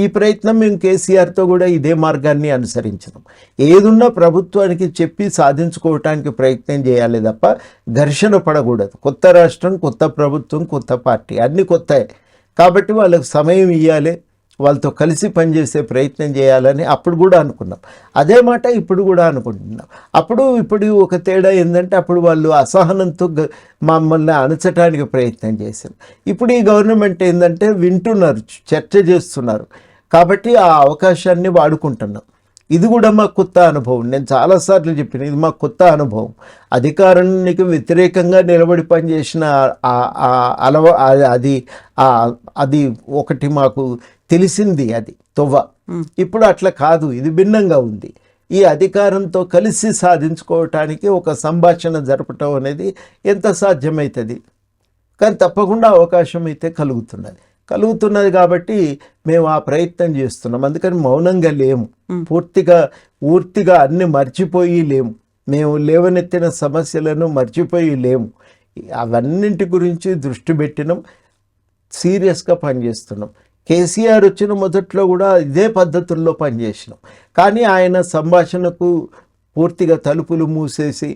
ఈ ప్రయత్నం మేము కేసీఆర్తో కూడా ఇదే మార్గాన్ని అనుసరించినాం. ఏదున్నా ప్రభుత్వానికి చెప్పి సాధించుకోవటానికి ప్రయత్నం చేయాలి తప్ప ఘర్షణ పడకూడదు. కొత్త రాష్ట్రం, కొత్త ప్రభుత్వం, కొత్త పార్టీ, అన్నీ కొత్తయే కాబట్టి వాళ్ళకు సమయం ఇవ్వాలి, వాళ్ళతో కలిసి పనిచేసే ప్రయత్నం చేయాలని అప్పుడు కూడా అనుకున్నాం. అదే మాట ఇప్పుడు కూడా అనుకుంటున్నాం. ఇప్పుడు ఒక తేడా ఏంటంటే అప్పుడు వాళ్ళు అసహనంతో మమ్మల్ని అణచడానికి ప్రయత్నం చేశారు. ఇప్పుడు ఈ గవర్నమెంట్ ఏంటంటే వింటున్నారు, చర్చ చేస్తున్నారు కాబట్టి ఆ అవకాశాన్ని వాడుకుంటున్నాం. ఇది కూడా మాకు కొత్త అనుభవం. నేను చాలాసార్లు చెప్పిన, ఇది మాకు కొత్త అనుభవం. అధికారానికి వ్యతిరేకంగా నిలబడి పనిచేసిన అది ఒకటి మాకు తెలిసింది, అది తొవ్వ. ఇప్పుడు అట్లా కాదు, ఇది భిన్నంగా ఉంది. ఈ అధికారంతో కలిసి సాధించుకోవటానికి ఒక సంభాషణ జరపటం అనేది ఎంత సాధ్యమవుతుంది, కానీ తప్పకుండా అవకాశం అయితే కలుగుతున్నది కాబట్టి మేము ఆ ప్రయత్నం చేస్తున్నాం. అందుకని మౌనంగా లేము, పూర్తిగా అన్ని మర్చిపోయి లేము, మేము లేవనెత్తిన సమస్యలను మర్చిపోయి లేము. అవన్నింటి గురించి దృష్టి పెట్టినాం, సీరియస్గా పనిచేస్తున్నాం. కేసీఆర్ వచ్చిన మొదట్లో కూడా ఇదే పద్ధతుల్లో పనిచేసినాం. కానీ ఆయన సంభాషణకు పూర్తిగా తలుపులు మూసేసి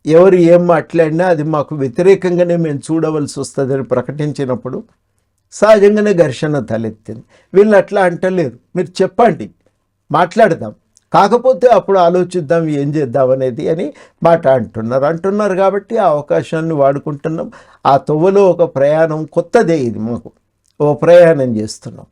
ఎవరు ఏం మాట్లాడినా అది మాకు వ్యతిరేకంగానే మేము చూడవలసి వస్తుందని ప్రకటించినప్పుడు సహజంగానే ఘర్షణ తలెత్తింది. వీళ్ళు అట్లా అంటలేరు, మీరు చెప్పండి, మాట్లాడదాం, కాకపోతే అప్పుడు ఆలోచిద్దాం ఏం చేద్దాం అనేది అని మాట అంటున్నారు కాబట్టి ఆ అవకాశాన్ని వాడుకుంటున్నాం. ఆ తొవ్వలో ఒక ప్రయాణం, కొత్తదే ఇది, మాకు ఓ ప్రయాణం చేస్తున్నాం.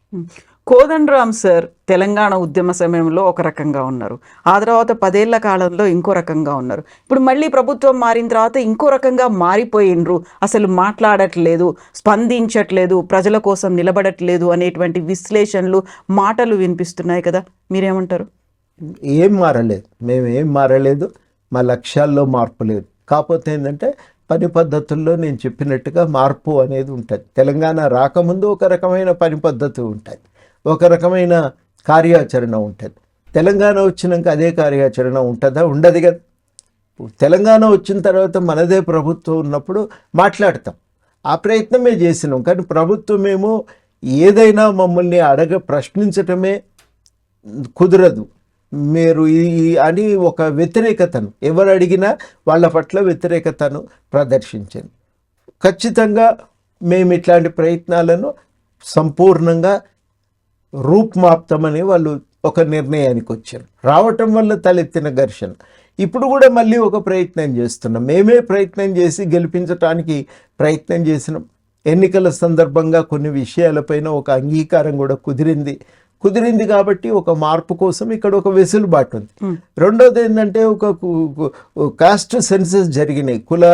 కోదండరామ్ సార్ తెలంగాణ ఉద్యమ సమయంలో ఒక రకంగా ఉన్నారు, ఆ తర్వాత 10 ఏళ్ల కాలంలో ఇంకో రకంగా ఉన్నారు. ఇప్పుడు మళ్ళీ ప్రభుత్వం మారిన తర్వాత ఇంకో రకంగా మారిపోయినరు, అసలు మాట్లాడట్లేదు, స్పందించట్లేదు, ప్రజల కోసం నిలబడట్లేదు అనేటువంటి విశ్లేషణలు, మాటలు వినిపిస్తున్నాయి కదా, మీరేమంటారు? ఏం మారలేదు, మేమేం మారలేదు, మా లక్ష్యాల్లో మార్పు లేదు. కాకపోతే ఏంటంటే పని పద్ధతుల్లో నేను చెప్పినట్టుగా మార్పు అనేది ఉంటుంది. తెలంగాణ రాకముందు ఒక రకమైన పని పద్ధతి ఉంటుంది, ఒక రకమైన కార్యాచరణ ఉంటుంది. తెలంగాణ వచ్చినాక అదే కార్యాచరణ ఉంటుందా? ఉండదు కదా. తెలంగాణ వచ్చిన తర్వాత మనదే ప్రభుత్వం ఉన్నప్పుడు మాట్లాడతాం, ఆ ప్రయత్నమే చేసినాం. కానీ ప్రభుత్వమేమో ఏదైనా మమ్మల్ని ప్రశ్నించటమే కుదరదు, మీరు అని ఒక వ్యతిరేకతను, ఎవరు అడిగినా వాళ్ళ పట్ల వ్యతిరేకతను ప్రదర్శించింది. ఖచ్చితంగా మేము ఇట్లాంటి ప్రయత్నాలను సంపూర్ణంగా రూపుమాపుతామని వాళ్ళు ఒక నిర్ణయానికి వచ్చారు. రావటం వల్ల తలెత్తిన ఘర్షణ. ఇప్పుడు కూడా మళ్ళీ ఒక ప్రయత్నం చేస్తున్నాం, మేమే ప్రయత్నం చేసి గెలిపించడానికి ప్రయత్నం చేసినాం. ఎన్నికల సందర్భంగా కొన్ని విషయాలపైన ఒక అంగీకారం కూడా కుదిరింది కాబట్టి ఒక మార్పు కోసం ఇక్కడ ఒక వెసులుబాటు ఉంది. రెండోది ఏంటంటే ఒక కాస్ట్ సెన్సెస్ జరిగినాయి, కుల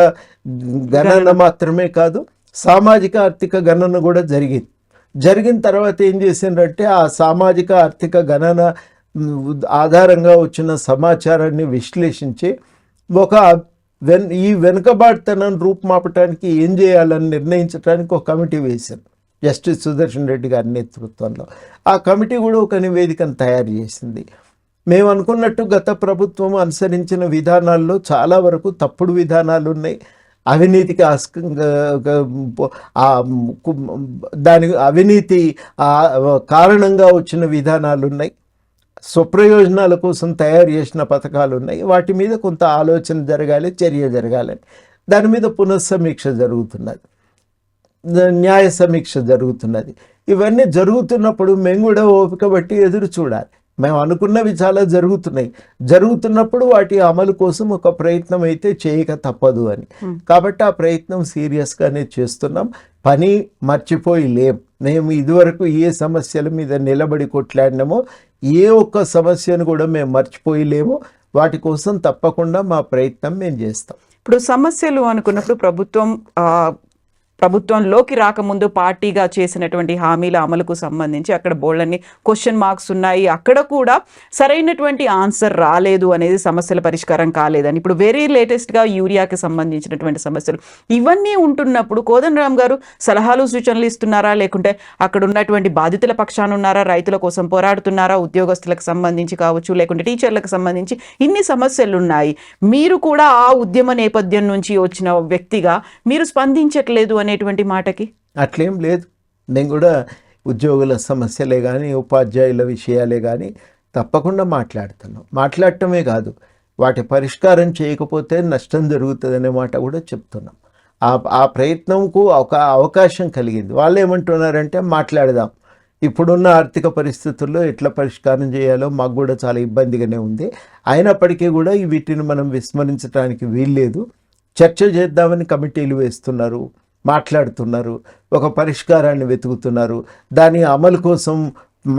గణన మాత్రమే కాదు సామాజిక ఆర్థిక గణన కూడా జరిగిన తర్వాత ఏం చేసిందంటే ఆ సామాజిక ఆర్థిక గణన ఆధారంగా వచ్చిన సమాచారాన్ని విశ్లేషించి ఈ వెనుకబాటుతనం రూపుమాపటానికి ఏం చేయాలని నిర్ణయించడానికి ఒక కమిటీ వేశారు. జస్టిస్ సుదర్శన్ రెడ్డి గారి నేతృత్వంలో. ఆ కమిటీ కూడా ఒక నివేదికను తయారు చేసింది. మేము అనుకున్నట్టు గత ప్రభుత్వం అనుసరించిన విధానాల్లో చాలా వరకు తప్పుడు విధానాలు ఉన్నాయి, అవినీతికి దాని అవినీతి కారణంగా వచ్చిన విధానాలు ఉన్నాయి, స్వప్రయోజనాల కోసం తయారు చేసిన పథకాలు ఉన్నాయి. వాటి మీద కొంత ఆలోచన జరగాలి, చర్య జరగాలని దాని మీద పునఃసమీక్ష జరుగుతున్నది, న్యాయ సమీక్ష జరుగుతున్నది. ఇవన్నీ జరుగుతున్నప్పుడు మేము కూడా ఓపిక బట్టి ఎదురు చూడాలి. మేము అనుకున్నవి చాలా జరుగుతున్నప్పుడు వాటి అమలు కోసం ఒక ప్రయత్నం అయితే చేయక తప్పదు అని. కాబట్టి ఆ ప్రయత్నం సీరియస్గానే చేస్తున్నాం. పని మర్చిపోయి లేం. మేము ఇదివరకు ఏ సమస్యల మీద నిలబడి కొట్లాడినామో ఏ ఒక్క సమస్యను కూడా మేము మర్చిపోయి లేము. వాటి కోసం తప్పకుండా మా ప్రయత్నం మేము చేస్తాం. ఇప్పుడు సమస్యలు అనుకున్నప్పుడు ప్రభుత్వంలోకి రాకముందు పార్టీగా చేసినటువంటి హామీల అమలుకు సంబంధించి అక్కడ బోల్డన్ని క్వశ్చన్ మార్క్స్ ఉన్నాయి. అక్కడ కూడా సరైనటువంటి ఆన్సర్ రాలేదు అనేది సమస్యల పరిష్కారం కాలేదని. ఇప్పుడు వెరీ లేటెస్ట్గా యూరియాకి సంబంధించినటువంటి సమస్యలు ఇవన్నీ ఉంటున్నప్పుడు కోదండరామ్ గారు సలహాలు సూచనలు ఇస్తున్నారా, లేకుంటే అక్కడ ఉన్నటువంటి బాధితుల పక్షాన ఉన్నారా, రైతుల కోసం పోరాడుతున్నారా, ఉద్యోగస్తులకు సంబంధించి కావచ్చు, లేకుంటే టీచర్లకు సంబంధించి ఇన్ని సమస్యలు ఉన్నాయి. మీరు కూడా ఆ ఉద్యమ నేపథ్యం నుంచి వచ్చిన వ్యక్తిగా మీరు స్పందించట్లేదు అనేటువంటి మాటకి అట్లేం లేదు. నేను కూడా ఉద్యోగుల సమస్యలే కానీ ఉపాధ్యాయుల విషయాలే కానీ తప్పకుండా మాట్లాడటమే కాదు, వాటి పరిష్కారం చేయకపోతే నష్టం జరుగుతుందనే మాట కూడా చెప్తున్నాం. ఆ ప్రయత్నంకు ఒక అవకాశం కలిగింది. వాళ్ళు ఏమంటున్నారంటే మాట్లాడదాం, ఇప్పుడున్న ఆర్థిక పరిస్థితుల్లో ఎట్లా పరిష్కారం చేయాలో మాకు కూడా చాలా ఇబ్బందిగానే ఉంది, అయినప్పటికీ కూడా వీటిని మనం విస్మరించడానికి వీల్లేదు, చర్చ చేద్దామని కమిటీలు వేస్తున్నారు, మాట్లాడుతున్నారు, ఒక పరిష్కారాన్ని వెతుకుతున్నారు, దాని అమలు కోసం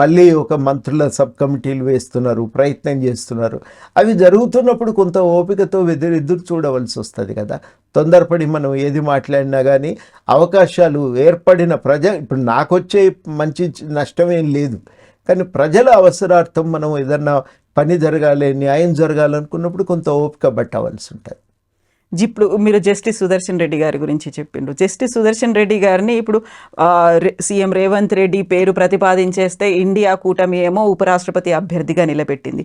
మళ్ళీ ఒక మంత్రుల సబ్ కమిటీలు వేస్తున్నారు, ప్రయత్నం చేస్తున్నారు. అవి జరుగుతున్నప్పుడు కొంత ఓపికతో ఎదురు చూడవలసి వస్తుంది కదా. తొందరపడి మనం ఏది మాట్లాడినా కానీ అవకాశాలు ఏర్పడిన ఇప్పుడు నాకొచ్చే మంచి నష్టమేం లేదు, కానీ ప్రజల అవసరార్థం మనం ఏదన్నా పని జరగాలి, న్యాయం జరగాలనుకున్నప్పుడు కొంత ఓపిక పట్టవలసి ఉంటుంది. ఇప్పుడు మీరు జస్టిస్ సుదర్శన్ రెడ్డి గారి గురించి చెప్పిండ్రు. జస్టిస్ సుదర్శన్ రెడ్డి గారిని ఇప్పుడు సీఎం రేవంత్ రెడ్డి పేరు ప్రతిపాదించేస్తే ఇండియా కూటమి ఏమో ఉపరాష్ట్రపతి అభ్యర్థిగా నిలబెట్టింది.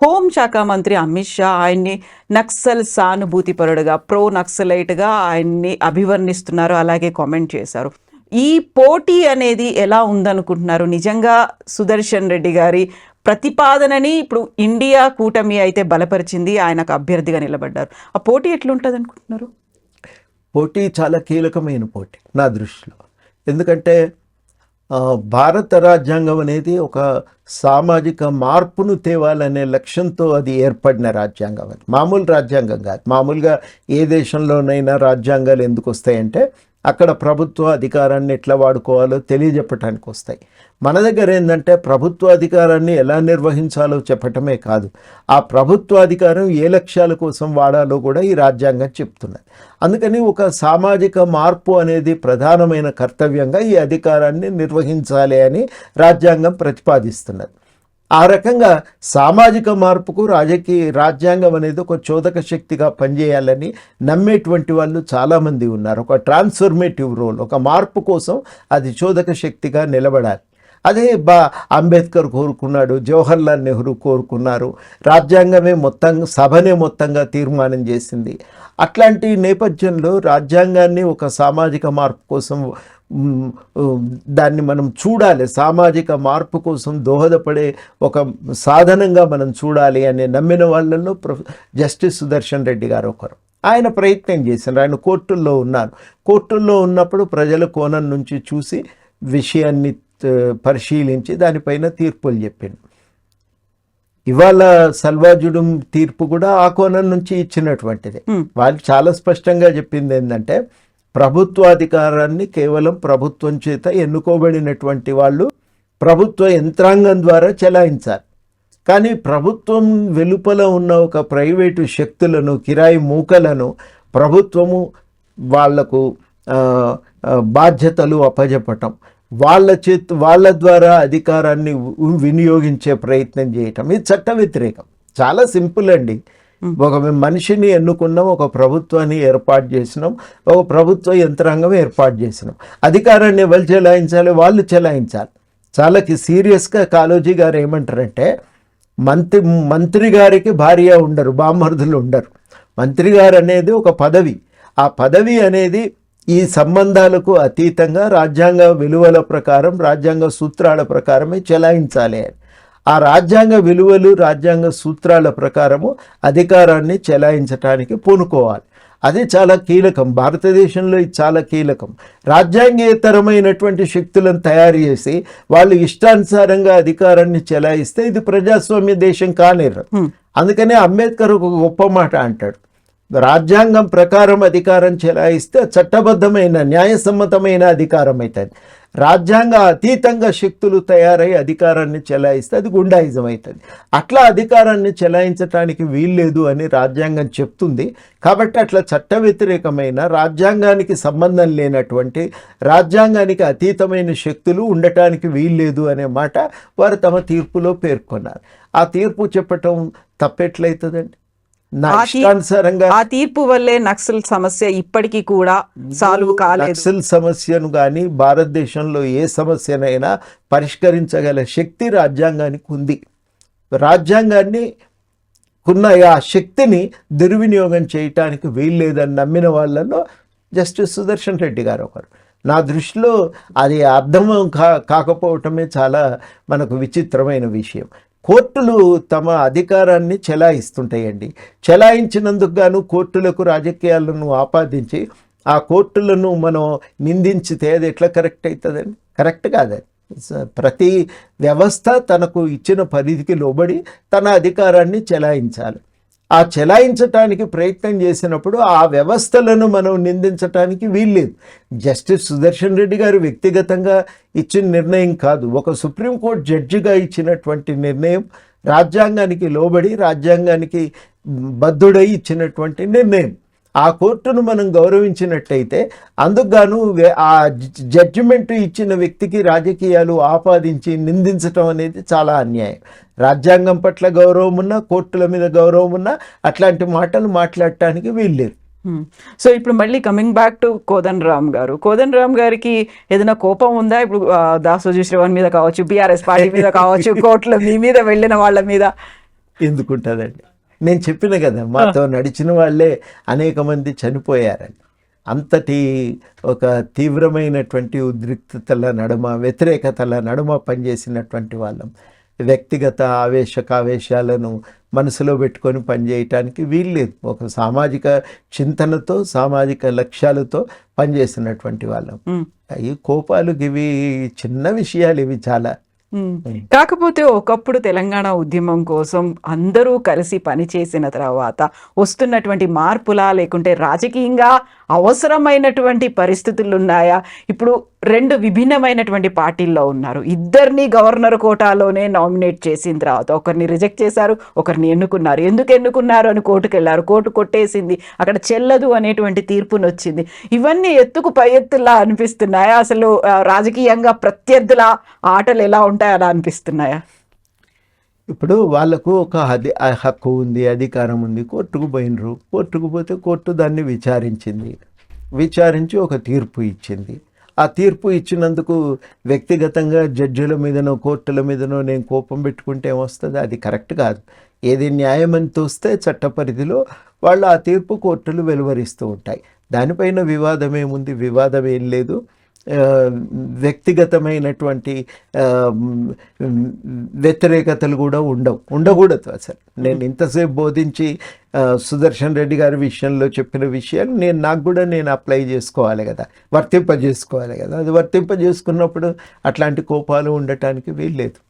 హోంశాఖ మంత్రి అమిత్ షా ఆయన్ని నక్సల్ సానుభూతి పరుడుగా, ప్రో నక్సలైట్గా ఆయన్ని అభివర్ణిస్తున్నారు, అలాగే కామెంట్ చేశారు. ఈ పోటీ అనేది ఎలా ఉందనుకుంటున్నారు? నిజంగా సుదర్శన్ రెడ్డి గారి ప్రతిపాదనని ఇప్పుడు ఇండియా కూటమి అయితే బలపరిచింది, ఆయనకు అభ్యర్థిగా నిలబడ్డారు. ఆ పోటీ ఎట్లుంటుంది అనుకుంటున్నారు? పోటీ చాలా కీలకమైన పోటీ నా దృష్టిలో. ఎందుకంటే భారత రాజ్యాంగం అనేది ఒక సామాజిక మార్పును తేవాలనే లక్ష్యంతో అది ఏర్పడిన రాజ్యాంగం. అది మామూలు రాజ్యాంగం కాదు. మామూలుగా ఏ దేశంలోనైనా రాజ్యాంగాలు ఎందుకు వస్తాయంటే అక్కడ ప్రభుత్వ అధికారాన్ని ఎట్లా వాడుకోవాలో తెలియజెప్పటానికి వస్తాయి. మన దగ్గర ఏంటంటే ప్రభుత్వ అధికారాన్ని ఎలా నిర్వహించాలో చెప్పటమే కాదు, ఆ ప్రభుత్వ అధికారం ఏ లక్ష్యాల కోసం వాడాలో కూడా ఈ రాజ్యాంగం చెప్తున్నది. అందుకని ఒక సామాజిక మార్పు అనేది ప్రధానమైన కర్తవ్యంగా ఈ అధికారాన్ని నిర్వహించాలి అని రాజ్యాంగం ప్రతిపాదిస్తున్నది. ఆ రకంగా సామాజిక మార్పుకు రాజ్యాంగం అనేది ఒక చోదక శక్తిగా పనిచేయాలని నమ్మేటువంటి వాళ్ళు చాలామంది ఉన్నారు. ఒక ట్రాన్స్ఫర్మేటివ్ రోల్, ఒక మార్పు కోసం అది చోదక శక్తిగా నిలబడాలి. అదే అంబేద్కర్ కోరుకున్నాడు, జవహర్లాల్ నెహ్రూ కోరుకున్నారు, రాజ్యాంగమే సభనే మొత్తంగా తీర్మానం చేసింది. అట్లాంటి నేపథ్యంలో రాజ్యాంగాన్ని ఒక సామాజిక మార్పు కోసం దాన్ని మనం చూడాలి, సామాజిక మార్పు కోసం దోహదపడే ఒక సాధనంగా మనం చూడాలి అని నమ్మిన వాళ్ళల్లో జస్టిస్ సుదర్శన్ రెడ్డి గారు ఒకరు. ఆయన ప్రయత్నం చేశారు. ఆయన కోర్టుల్లో ఉన్నప్పుడు ప్రజల కోణం నుంచి చూసి విషయాన్ని పరిశీలించి దానిపైన తీర్పులు చెప్పిండు. ఇవాళ సల్వాజుడుం తీర్పు కూడా ఆ కోణం నుంచి ఇచ్చినటువంటిది. వాళ్ళు చాలా స్పష్టంగా చెప్పింది ఏంటంటే ప్రభుత్వాధికారాన్ని కేవలం ప్రభుత్వం చేత ఎన్నుకోబడినటువంటి వాళ్ళు ప్రభుత్వ యంత్రాంగం ద్వారా చెలాయించాలి, కానీ ప్రభుత్వం వెలుపల ఉన్న ఒక ప్రైవేటు శక్తులను, కిరాయి మూకలను ప్రభుత్వము వాళ్లకు బాధ్యతలు అప్పజెప్పటం, వాళ్ళ ద్వారా అధికారాన్ని వినియోగించే ప్రయత్నం చేయటం, ఇది చట్ట వ్యతిరేకం. చాలా సింపుల్ అండి. ఒక మనిషిని ఎన్నుకున్నాం, ఒక ప్రభుత్వాన్ని ఏర్పాటు చేసినాం, ఒక ప్రభుత్వ యంత్రాంగం ఏర్పాటు చేసినాం. అధికారాన్ని ఎవరు చెలాయించాలి? వాళ్ళు చెలాయించాలి. చాలా సీరియస్గా కాళోజీ గారు ఏమంటారంటే, మంత్రి గారికి భార్య ఉండరు, బామర్దులు ఉండరు. మంత్రి గారు అనేది ఒక పదవి. ఆ పదవి అనేది ఈ సంబంధాలకు అతీతంగా రాజ్యాంగ విలువల ప్రకారం, రాజ్యాంగ సూత్రాల ప్రకారమే చెలాయించాలి అని. ఆ రాజ్యాంగ విలువలు, రాజ్యాంగ సూత్రాల ప్రకారము అధికారాన్ని చెలాయించడానికి పూనుకోవాలి. అది చాలా కీలకం. భారతదేశంలో ఇది చాలా కీలకం. రాజ్యాంగేతరమైనటువంటి శక్తులను తయారు చేసి వాళ్ళు ఇష్టానుసారంగా అధికారాన్ని చెలాయిస్తే ఇది ప్రజాస్వామ్య దేశం కానేరు. అందుకనే అంబేద్కర్ ఒక గొప్ప మాట అంటాడు, రాజ్యాంగం ప్రకారం అధికారం చెలాయిస్తే చట్టబద్ధమైన న్యాయసమ్మతమైన అధికారం అవుతుంది. రాజ్యాంగ అతీతంగా శక్తులు తయారై అధికారాన్ని చెలాయిస్తే అది గుండాయిజం అవుతుంది. అట్లా అధికారాన్ని చెలాయించడానికి వీల్లేదు అని రాజ్యాంగం చెప్తుంది. కాబట్టి అట్లా చట్ట వ్యతిరేకమైన, రాజ్యాంగానికి సంబంధం లేనటువంటి, రాజ్యాంగానికి అతీతమైన శక్తులు ఉండటానికి వీల్లేదు అనే మాట వారు తమ తీర్పులో పేర్కొన్నారు. ఆ తీర్పు చెప్పటం తప్పెట్లయితుందండి? ఆ తీర్పు వల్లే నక్సల్ సమస్య ఇప్పటికీ కూడా సాల్వ్ కాలేదు. నక్సల్ సమస్యను కానీ భారతదేశంలో ఏ సమస్యనైనా పరిష్కరించగల శక్తి రాజ్యాంగానికి ఉంది. రాజ్యాంగాన్ని ఉన్న ఆ శక్తిని దుర్వినియోగం చేయటానికి వీల్లేదని నమ్మిన వాళ్ళలో జస్టిస్ సుదర్శన్ రెడ్డి గారు ఒకరు. నా దృష్టిలో అది అర్థం కాకపోవటమే చాలా మనకు విచిత్రమైన విషయం. కోర్టులు తమ అధికారాన్ని చెలాయిస్తుంటాయండి. చెలాయించినందుకు గాను కోర్టులకు రాజకీయాలను ఆపాదించి ఆ కోర్టులను మనం నిందించితే అది ఎట్లా కరెక్ట్ అవుతుందండి? కరెక్ట్ కాదు. ప్రతి వ్యవస్థ తనకు ఇచ్చిన పరిధికి లోబడి తన అధికారాన్ని చెలాయించాలి. ఆ చెలాయించటానికి ప్రయత్నం చేసినప్పుడు ఆ వ్యవస్థలను మనం నిందించటానికి వీల్లేదు. జస్టిస్ సుదర్శన్ రెడ్డి గారు వ్యక్తిగతంగా ఇచ్చిన నిర్ణయం కాదు, ఒక సుప్రీంకోర్టు జడ్జిగా ఇచ్చినటువంటి నిర్ణయం, రాజ్యాంగానికి లోబడి రాజ్యాంగానికి బద్ధుడై ఇచ్చినటువంటి నిర్ణయం. ఆ కోర్టును మనం గౌరవించినట్టయితే అందుకుగాను ఆ జడ్జిమెంట్ ఇచ్చిన వ్యక్తికి రాజకీయాలు ఆపాదించి నిందించటం అనేది చాలా అన్యాయం. రాజ్యాంగం పట్ల గౌరవం ఉన్నా, కోర్టుల మీద గౌరవం ఉన్నా అట్లాంటి మాటలు మాట్లాడటానికి వీల్లేదు. సో ఇప్పుడు మళ్ళీ కమింగ్ బ్యాక్ టు కోదండరామ్ గారు, కోదండరామ్ గారికి ఏదైనా కోపం ఉందా? ఇప్పుడు దాసోజు శ్రవణ్ మీద కావచ్చు, బీఆర్ఎస్ పార్టీ మీద కావచ్చు, కోర్టుల మీ మీద వెళ్ళిన వాళ్ళ మీద ఎందుకుంటుందండి? నేను చెప్పిన కదా, మాతో నడిచిన వాళ్ళే అనేక మంది చనిపోయారని. అంతటి ఒక తీవ్రమైనటువంటి ఉద్రిక్తతల నడుమ, వ్యతిరేకతల నడుమ పనిచేసినటువంటి వాళ్ళం. వ్యక్తిగత ఆవేశాలను మనసులో పెట్టుకొని పనిచేయటానికి వీల్లేదు. ఒక సామాజిక చింతనతో, సామాజిక లక్ష్యాలతో పనిచేసినటువంటి వాళ్ళం. ఈ కోపాలు ఇవి చిన్న విషయాలు, ఇవి చాలా. కాకపోతే ఒకప్పుడు తెలంగాణ ఉద్యమం కోసం అందరూ కలిసి పనిచేసిన తర్వాత వస్తున్నటువంటి మార్పులా, లేకుంటే రాజకీయంగా అవసరమైనటువంటి పరిస్థితులు ఉన్నాయా? ఇప్పుడు రెండు విభిన్నమైనటువంటి పార్టీల్లో ఉన్నారు. ఇద్దరిని గవర్నర్ కోటాలోనే నామినేట్ చేసిన తర్వాత ఒకరిని రిజెక్ట్ చేశారు, ఒకరిని ఎన్నుకున్నారు. ఎందుకు ఎన్నుకున్నారు అని కోర్టుకు వెళ్ళారు, కోర్టు కొట్టేసింది, అక్కడ చెల్లదు అనేటువంటి తీర్పును వచ్చింది. ఇవన్నీ ఎత్తుకు పై ఎత్తులా అనిపిస్తున్నాయా? అసలు రాజకీయంగా ప్రత్యర్థుల ఆటలు ఎలా ఉంటాయి అలా అనిపిస్తున్నాయా? ఇప్పుడు వాళ్ళకు ఒక హక్కు ఉంది, అధికారం ఉంది. కోర్టుకు పోయినరు, కోర్టుకు పోతే కోర్టు దాన్ని విచారించి ఒక తీర్పు ఇచ్చింది. ఆ తీర్పు ఇచ్చినందుకు వ్యక్తిగతంగా జడ్జిల మీదనో కోర్టుల మీదనో నేను కోపం పెట్టుకుంటే ఏమొస్తుంది? అది కరెక్ట్ కాదు. ఏది న్యాయమని తోస్తే చట్ట పరిధిలో వాళ్ళు ఆ తీర్పు కోర్టులు వెలువరిస్తూ ఉంటాయి. దానిపైన వివాదం ఏముంది? వివాదం ఏం లేదు. వ్యక్తిగతమైనటువంటి వ్యతిరేకతలు కూడా ఉండకూడదు అసలు. నేను ఇంతసేపు బోధించి సుదర్శన్ రెడ్డి గారి విషయంలో చెప్పిన విషయాలు నేను అప్లై చేసుకోవాలి కదా, వర్తింపజేసుకోవాలి కదా. అది వర్తింపజేసుకున్నప్పుడు అట్లాంటి కోపాలు ఉండటానికి వీల్లేదు.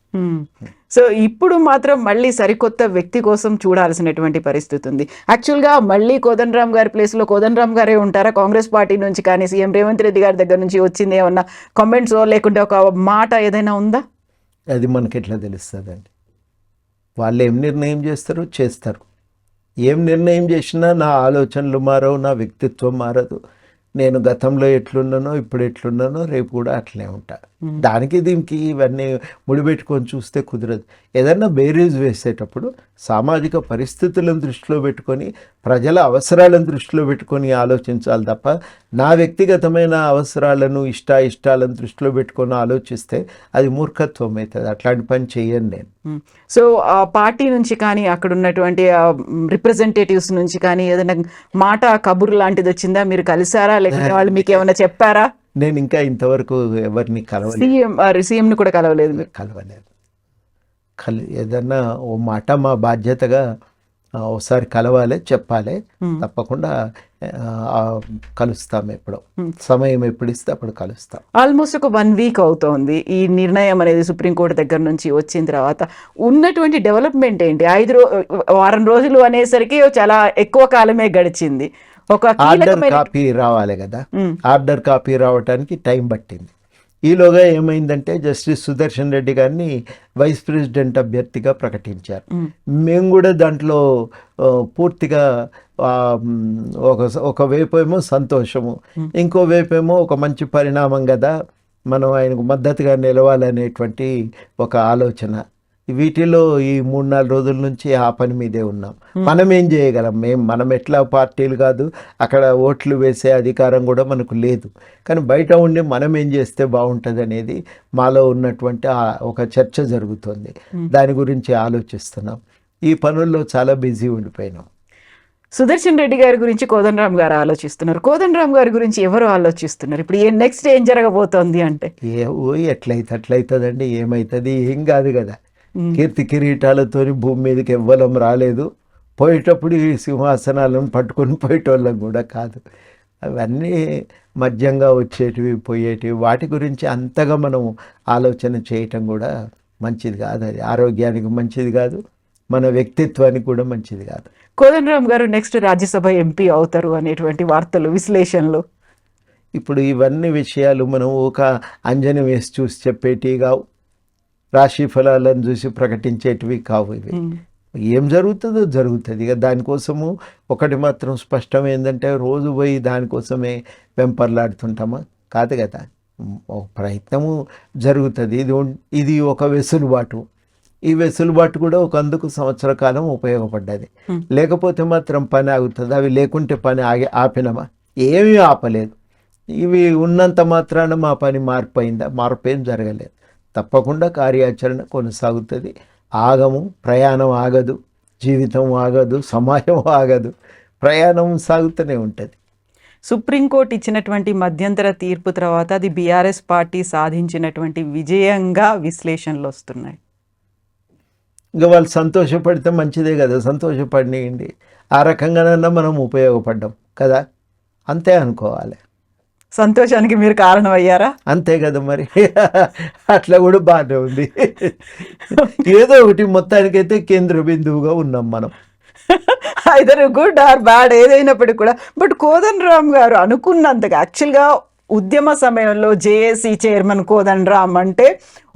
సో ఇప్పుడు మాత్రం మళ్ళీ సరికొత్త వ్యక్తి కోసం చూడాల్సినటువంటి పరిస్థితి ఉంది. యాక్చువల్గా మళ్ళీ కోదండరామ్ గారి ప్లేస్లో కోదండరామ్ గారే ఉంటారా? కాంగ్రెస్ పార్టీ నుంచి కానీ సీఎం రేవంత్ రెడ్డి గారి దగ్గర నుంచి వచ్చింది ఏమన్నా కామెంట్స్ లేకుంటే ఒక మాట ఏదైనా ఉందా? అది మనకి ఎట్లా తెలుస్తుందండి? వాళ్ళు ఏం నిర్ణయం చేస్తారు. ఏం నిర్ణయం చేసినా నా ఆలోచనలు మారవు, నా వ్యక్తిత్వం మారదు. నేను గతంలో ఎట్లున్నానో ఇప్పుడు ఎట్లున్నానో రేపు కూడా అట్లనే ఉంటా. దానికి దీనికి ఇవన్నీ ముడిపెట్టుకొని చూస్తే కుదరదు. ఏదన్నా బేరీజ్ వేసేటప్పుడు సామాజిక పరిస్థితులను దృష్టిలో పెట్టుకొని ప్రజల అవసరాలను దృష్టిలో పెట్టుకొని ఆలోచించాలి తప్ప నా వ్యక్తిగతమైన అవసరాలను ఇష్టాలను దృష్టిలో పెట్టుకొని ఆలోచిస్తే అది మూర్ఖత్వం అవుతుంది. అట్లాంటి పని చేయను నేను. సో ఆ పార్టీ నుంచి కానీ అక్కడ ఉన్నటువంటి రిప్రజెంటేటివ్స్ నుంచి కానీ ఏదైనా మాట కబురు లాంటిది వచ్చిందా? మీరు కలిసారా, లేకపోతే వాళ్ళు మీకు ఏమైనా చెప్పారా? నేను ఇంకా ఇంతవరకు ఎవరిని కలవలేదు. సీఎంని కూడా కలవలేదు. ఏదన్నా ఓ మాట మా బాధ్యతగా ఒకసారి కలవాలి, చెప్పాలి. తప్పకుండా కలుస్తాం. ఎప్పుడో సమయం ఎప్పుడు ఇస్తే అప్పుడు కలుస్తాం. ఆల్మోస్ట్ ఒక 1 వీక్ అవుతోంది ఈ నిర్ణయం అనేది సుప్రీంకోర్టు దగ్గర నుంచి వచ్చిన తర్వాత. ఉన్నటువంటి డెవలప్మెంట్ ఏంటి? వారం రోజులు అనేసరికి చాలా ఎక్కువ కాలమే గడిచింది. ఒక ఆర్డర్ కాపీ రావాలి కదా, ఆర్డర్ కాపీ రావడానికి టైం పట్టింది. ఈలోగా ఏమైందంటే జస్టిస్ సుదర్శన్ రెడ్డి గారిని వైస్ ప్రెసిడెంట్ అభ్యర్థిగా ప్రకటించారు. మేము కూడా దాంట్లో పూర్తిగా ఒక వైపు ఏమో సంతోషము, ఇంకో వైపు ఏమో ఒక మంచి పరిణామం కదా, మనం ఆయనకు మద్దతుగా నిలవాలనేటువంటి ఒక ఆలోచన. వీటిలో ఈ 3-4 రోజుల నుంచి ఆ పని మీదే ఉన్నాం. మనం ఏం చేయగలం? మనం ఎట్లా పార్టీలు కాదు, అక్కడ ఓట్లు వేసే అధికారం కూడా మనకు లేదు. కానీ బయట ఉండి మనం ఏం చేస్తే బాగుంటుంది అనేది మాలో ఉన్నటువంటి ఒక చర్చ జరుగుతుంది. దాని గురించి ఆలోచిస్తున్నాం. ఈ పనుల్లో చాలా బిజీ ఉండిపోయినాం. సుదర్శన్ రెడ్డి గారి గురించి కోదండరామ్ గారు ఆలోచిస్తున్నారు. కోదండరామ్ గారి గురించి ఎవరు ఆలోచిస్తున్నారు? ఇప్పుడు నెక్స్ట్ ఏం జరగబోతోంది అంటే అట్లయితుందండి. ఏమవుతుంది? ఏం కాదు కదా. కీర్తి కిరీటాలతోని భూమి మీదకి ఎవ్వలం రాలేదు. పోయేటప్పుడు ఈ సింహాసనాలను పట్టుకొని పోయేటోళ్ళం కూడా కాదు. అవన్నీ మధ్యంగా వచ్చేటివి, పోయేటివి. వాటి గురించి అంతగా మనం ఆలోచన చేయటం కూడా మంచిది కాదు. అది ఆరోగ్యానికి మంచిది కాదు, మన వ్యక్తిత్వానికి కూడా మంచిది కాదు. కోదండరామ్ గారు నెక్స్ట్ రాజ్యసభ ఎంపీ అవుతారు అనేటువంటి వార్తలు, విశ్లేషణలు. ఇప్పుడు ఇవన్నీ విషయాలు మనం ఒక అంజనం వేసి చూసి చెప్పేటివి కావు, రాశి ఫలాలను చూసి ప్రకటించేటివి కావు. ఇవి ఏం జరుగుతుందో జరుగుతుంది. ఇక దానికోసము ఒకటి మాత్రం స్పష్టం ఏంటంటే రోజు పోయి దానికోసమే వెంపర్లాడుతుంటామా? కాదు కదా. ఒక ప్రయత్నము జరుగుతుంది. ఇది ఒక వెసులుబాటు. ఈ వెసులుబాటు కూడా ఒక అందుకు సంవత్సర కాలం ఉపయోగపడ్డది. లేకపోతే మాత్రం పని ఆగుతుంది. అవి లేకుంటే పని ఆపినమా? ఏమీ ఆపలేదు. ఇవి ఉన్నంత మాత్రాన మా పని మార్పు అయిందా? మార్పు ఏం జరగలేదు. తప్పకుండా కార్యాచరణ కొనసాగుతుంది. ఆగము, ప్రయాణం ఆగదు, జీవితం ఆగదు, సమాజం ఆగదు, ప్రయాణం సాగుతూనే ఉంటుంది. సుప్రీంకోర్టు ఇచ్చినటువంటి మధ్యంతర తీర్పు తర్వాత అది బీఆర్ఎస్ పార్టీ సాధించినటువంటి విజయంగా విశ్లేషణలు వస్తున్నాయి. ఇంకా వాళ్ళు సంతోషపడితే మంచిదే కదా, సంతోషపడినండి. ఆ రకంగానన్నా మనం ఉపయోగపడ్డాం కదా, అంతే అనుకోవాలి. సంతోషానికి మీరు కారణం అయ్యారా? అంతే కదా మరి. అట్లా కూడా బాగానే ఉంది. ఏదో ఒకటి మొత్తానికైతే కేంద్ర బిందువుగా ఉన్నాం మనం. ఐదర్ గుడ్ ఆర్ బ్యాడ్ ఏదైనప్పటికీ కూడా. బట్ కోదండరామ్ గారు అనుకున్నంతగా యాక్చువల్గా ఉద్యమ సమయంలో జేఏసీ చైర్మన్ కోదండరామ్ అంటే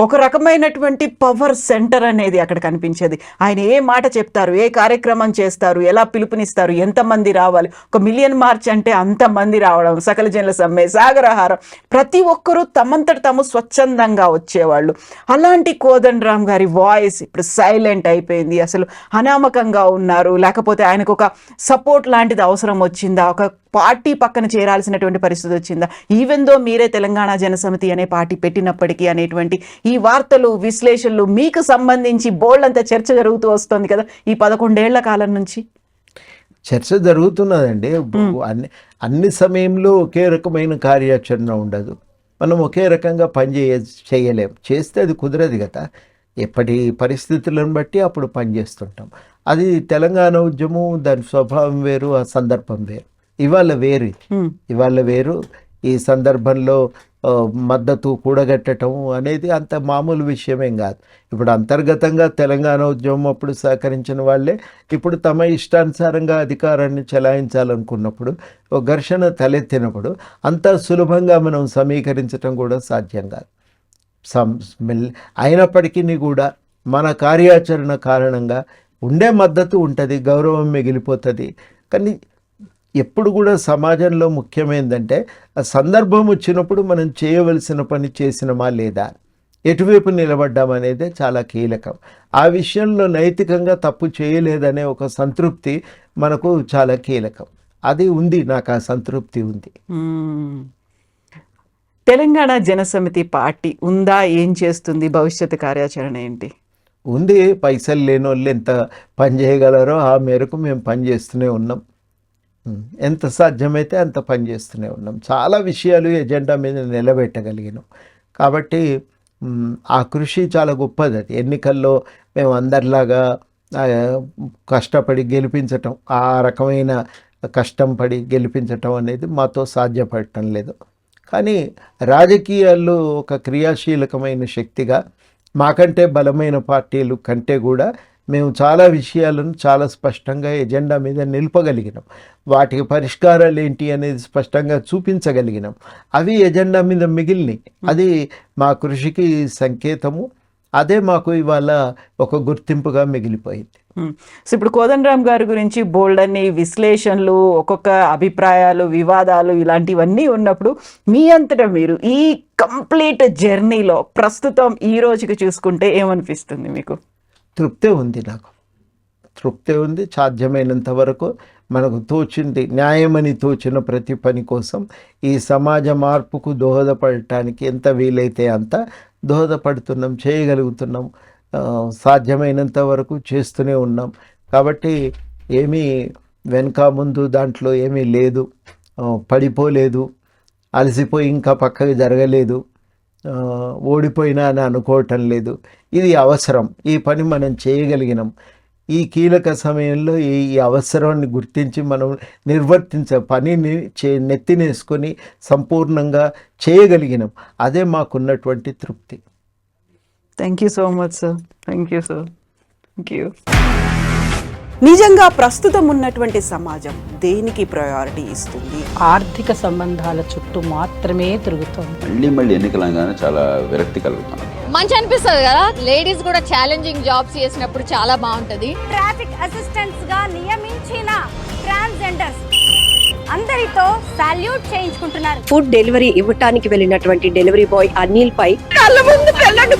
ఒక రకమైనటువంటి పవర్ సెంటర్ అనేది అక్కడ కనిపించేది. ఆయన ఏ మాట చెప్తారు, ఏ కార్యక్రమం చేస్తారు, ఎలా పిలుపునిస్తారు, ఎంతమంది రావాలి, 1 మిలియన్ మార్చ్ అంటే అంతమంది రావడం, సకల జనుల సమ్మె, సాగరహారం, ప్రతి ఒక్కరూ తమంతట తాము స్వచ్ఛందంగా వచ్చేవాళ్ళు. అలాంటి కోదండరామ్ గారి వాయిస్ ఇప్పుడు సైలెంట్ అయిపోయింది. అసలు అనామకంగా ఉన్నారు. లేకపోతే ఆయనకు ఒక సపోర్ట్ లాంటిది అవసరం వచ్చిందా? ఒక పార్టీ పక్కన చేరాల్సినటువంటి పరిస్థితి వచ్చిందా? ఈవెన్ దో మీరే తెలంగాణ జనసమితి అనే పార్టీ పెట్టినప్పటికీ అనేటువంటి ఈ వార్తలు, విశ్లేషణలు మీకు సంబంధించి బోల్డ్ చర్చ జరుగుతూ వస్తుంది కదా ఈ 11 ఏళ్ల కాలం నుంచి. చర్చ జరుగుతున్నదండి. అన్ని సమయంలో ఒకే రకమైన కార్యాచరణ ఉండదు. మనం ఒకే రకంగా చేయలేం. చేస్తే అది కుదరదు కదా. ఎప్పటి పరిస్థితులను బట్టి అప్పుడు పనిచేస్తుంటాం. అది తెలంగాణ ఉద్యమం, దాని స్వభావం వేరు, ఆ సందర్భం వేరు. ఇవాళ వేరు. ఈ సందర్భంలో మద్దతు కూడగట్టడం అనేది అంత మామూలు విషయమేం కాదు. ఇప్పుడు అంతర్గతంగా తెలంగాణ ఉద్యమం అప్పుడు సహకరించిన వాళ్ళే ఇప్పుడు తమ ఇష్టానుసారంగా అధికారాన్ని చెలాయించాలనుకున్నప్పుడు ఒక ఘర్షణ తలెత్తినప్పుడు అంత సులభంగా మనం సమీకరించడం కూడా సాధ్యం కాదు. అయినప్పటికీ కూడా మన కార్యాచరణ కారణంగా ఉండే మద్దతు ఉంటుంది, గౌరవం మిగిలిపోతుంది. కానీ ఎప్పుడు కూడా సమాజంలో ముఖ్యమైనదంటే ఆ సందర్భం వచ్చినప్పుడు మనం చేయవలసిన పని చేసినమా లేదా, ఎటువైపు నిలబడ్డామనేదే చాలా కీలకం. ఆ విషయంలో నైతికంగా తప్పు చేయలేదనే ఒక సంతృప్తి మనకు చాలా కీలకం. అది ఉంది, నాకు ఆ సంతృప్తి ఉంది. తెలంగాణ జనసమితి పార్టీ ఉందా, ఏం చేస్తుంది, భవిష్యత్తు కార్యాచరణ ఏంటి? ఉంది. పైసలు లేని వాళ్ళు ఎంత పని చేయగలరో ఆ మేరకు మేము పనిచేస్తూనే ఉన్నాం. ఎంత సాధ్యమైతే అంత పనిచేస్తూనే ఉన్నాం. చాలా విషయాలు ఎజెండా మీద నిలబెట్టగలిగినాం. కాబట్టి ఆ కృషి చాలా గొప్పది. అది ఎన్నికల్లో మేము అందరిలాగా కష్టపడి గెలిపించటం, ఆ రకమైన కష్టం పడి గెలిపించటం అనేది మాతో సాధ్యపడటం లేదు. కానీ రాజకీయాల్లో ఒక క్రియాశీలకమైన శక్తిగా మాకంటే బలమైన పార్టీలు కంటే కూడా మేము చాలా విషయాలను చాలా స్పష్టంగా ఎజెండా మీద నిలపగలిగినాం. వాటికి పరిష్కారాలు ఏంటి అనేది స్పష్టంగా చూపించగలిగినాం. అవి ఎజెండా మీద మిగిలినాయి. అది మా కృషికి సంకేతము. అదే మాకు ఇవాళ ఒక గుర్తింపుగా మిగిలిపోయింది. సో ఇప్పుడు కోదండరామ్ గారి గురించి బోల్డ్ అన్ని విశ్లేషణలు, ఒక్కొక్క అభిప్రాయాలు, వివాదాలు ఇలాంటివన్నీ ఉన్నప్పుడు మీ అంతటా మీరు ఈ కంప్లీట్ జర్నీలో ప్రస్తుతం ఈ రోజుకి చూసుకుంటే ఏమనిపిస్తుంది మీకు? తృప్తే ఉంది. నాకు తృప్తే ఉంది. సాధ్యమైనంత వరకు మనకు తోచింది, న్యాయమని తోచిన ప్రతి పని కోసం ఈ సమాజ మార్పుకు దోహదపడటానికి ఎంత వీలైతే అంత దోహదపడుతున్నాం, చేయగలుగుతున్నాం. సాధ్యమైనంత వరకు చేస్తూనే ఉన్నాం. కాబట్టి ఏమీ వెనక ముందు దాంట్లో ఏమీ లేదు, పడిపోలేదు, అలసిపోయి ఇంకా పక్కకి జరగలేదు, ఓడిపోయినా అని అనుకోవటం లేదు. ఇది అవసరం. ఈ పని మనం చేయగలిగినాం. ఈ కీలక సమయంలో ఈ అవసరాన్ని గుర్తించి మనం నిర్వర్తించే పనిని నెత్తినేసుకొని సంపూర్ణంగా చేయగలిగినాం. అదే మాకున్నటువంటి తృప్తి. Thank you so much sir. Thank you sir. Thank you. నిజంగా ప్రస్తుతం ఉన్నటువంటి సమాజం దేనికి ప్రయారిటీ ఇస్తుంది? ఆర్థిక సంబంధాల చుట్టూ మాత్రమే తిరుగుతోంది. మళ్ళీ ఎన్నికలంగానే చాలా విరక్తి కలుగుతాం. మంచి అనిపిస్తుంది కదా, లేడీస్ కూడా ఛాలెంజింగ్ జాబ్స్ చేసినప్పుడు చాలా బాగుంటది. ట్రాఫిక్ అసిస్టెంట్స్ గా నియమించిన ట్రాన్స్జెండర్స్ అందరితో సాల్యూట్ చేయించుకుంటున్నారు. ఫుడ్ డెలివరీ ఇవ్వటానికి వెళ్ళినటువంటి డెలివరీ బాయ్ అనిల్ పై కళ్ళ ముందు పెళ్ళండి